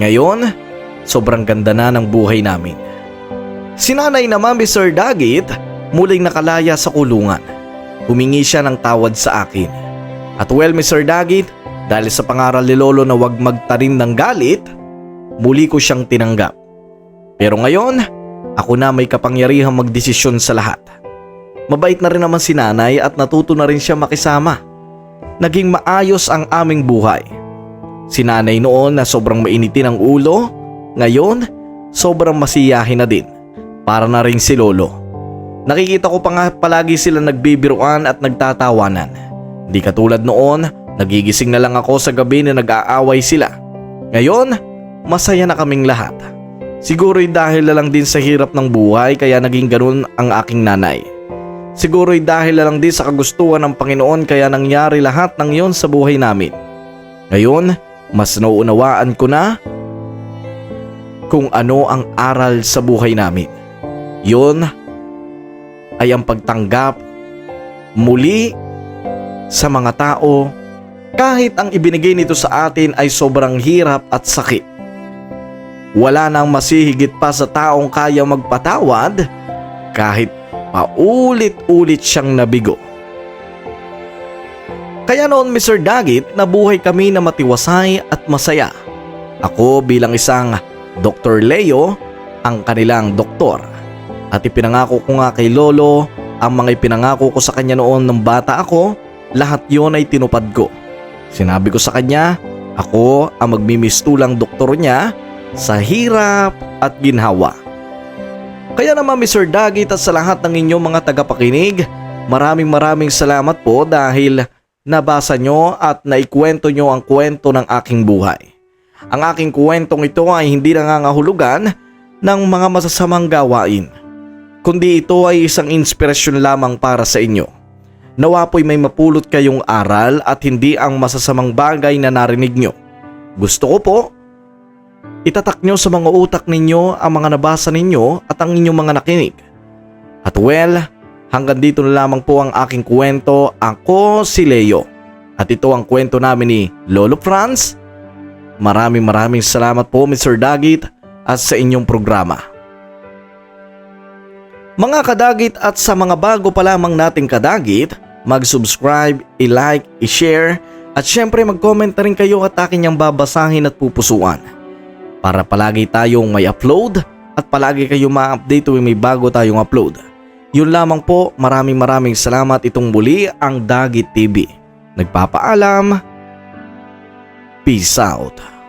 Ngayon, sobrang ganda na ng buhay namin. Si nanay naman, Mr. Dagit, muling nakalaya sa kulungan. Humingi siya ng tawad sa akin. At well, Mr. Dagit, dahil sa pangaral ni Lolo na huwag magtanim ng galit, muli ko siyang tinanggap. Pero ngayon, ako na may kapangyarihang magdesisyon sa lahat. Mabait na rin naman si nanay at natuto na rin siya makisama. Naging maayos ang aming buhay. Si nanay noon na sobrang mainitin ang ulo, ngayon sobrang masiyahin na din. Para na rin si Lolo. Nakikita ko pa nga palagi sila nagbibiruan at nagtatawanan. Di katulad noon, nagigising na lang ako sa gabi na nag-aaway sila. Ngayon, masaya na kaming lahat. Siguro'y dahil na lang din sa hirap ng buhay kaya naging ganun ang aking nanay. Siguro'y dahil na lang din sa kagustuhan ng Panginoon kaya nangyari lahat ng yon sa buhay namin. Ngayon, mas nauunawaan ko na kung ano ang aral sa buhay namin. Yun ay ang pagtanggap muli sa mga tao Kahit ang ibinigay nito sa atin ay sobrang hirap at sakit. Wala nang masihigit pa sa taong kaya magpatawad kahit paulit-ulit siyang nabigo. Kaya noon, Mr. Dagit, nabuhay kami na matiwasay at masaya. Ako bilang isang Dr. Leo, ang kanilang doktor. At ipinangako ko nga kay Lolo ang mga ipinangako ko sa kanya noon ng bata ako, lahat yon ay tinupad ko. Sinabi ko sa kanya, ako ang magmimistulang doktor niya sa hirap at ginhawa. Kaya naman Mr. Dagit at sa lahat ng inyong mga tagapakinig, maraming salamat po dahil nabasa nyo at naikwento nyo ang kwento ng aking buhay. Ang aking kwentong ito ay hindi nangangahulugan ng mga masasamang gawain, kundi ito ay isang inspirasyon lamang para sa inyo. Nawa po'y may mapulot kayong aral at hindi ang masasamang bagay na narinig nyo. Gusto ko po, itatak nyo sa mga utak ninyo ang mga nabasa ninyo at ang inyong mga nakinig. At well, hanggang dito na lamang po ang aking kwento. Ako si Leo at ito ang kwento namin ni Lolo Franz. Maraming salamat po Mr. Dagit at sa inyong programa. Mga kadagit at sa mga bago pa lamang nating kadagit, mag-subscribe, i-like, i-share at syempre mag-comment na rin kayo at akin niyang babasahin at pupusuan. Para palagi tayong may upload at palagi kayo ma-update tuwing may bago tayong upload. Yun lamang po, maraming salamat. Itong muli ang Dagit TV. Nagpapaalam. Peace out.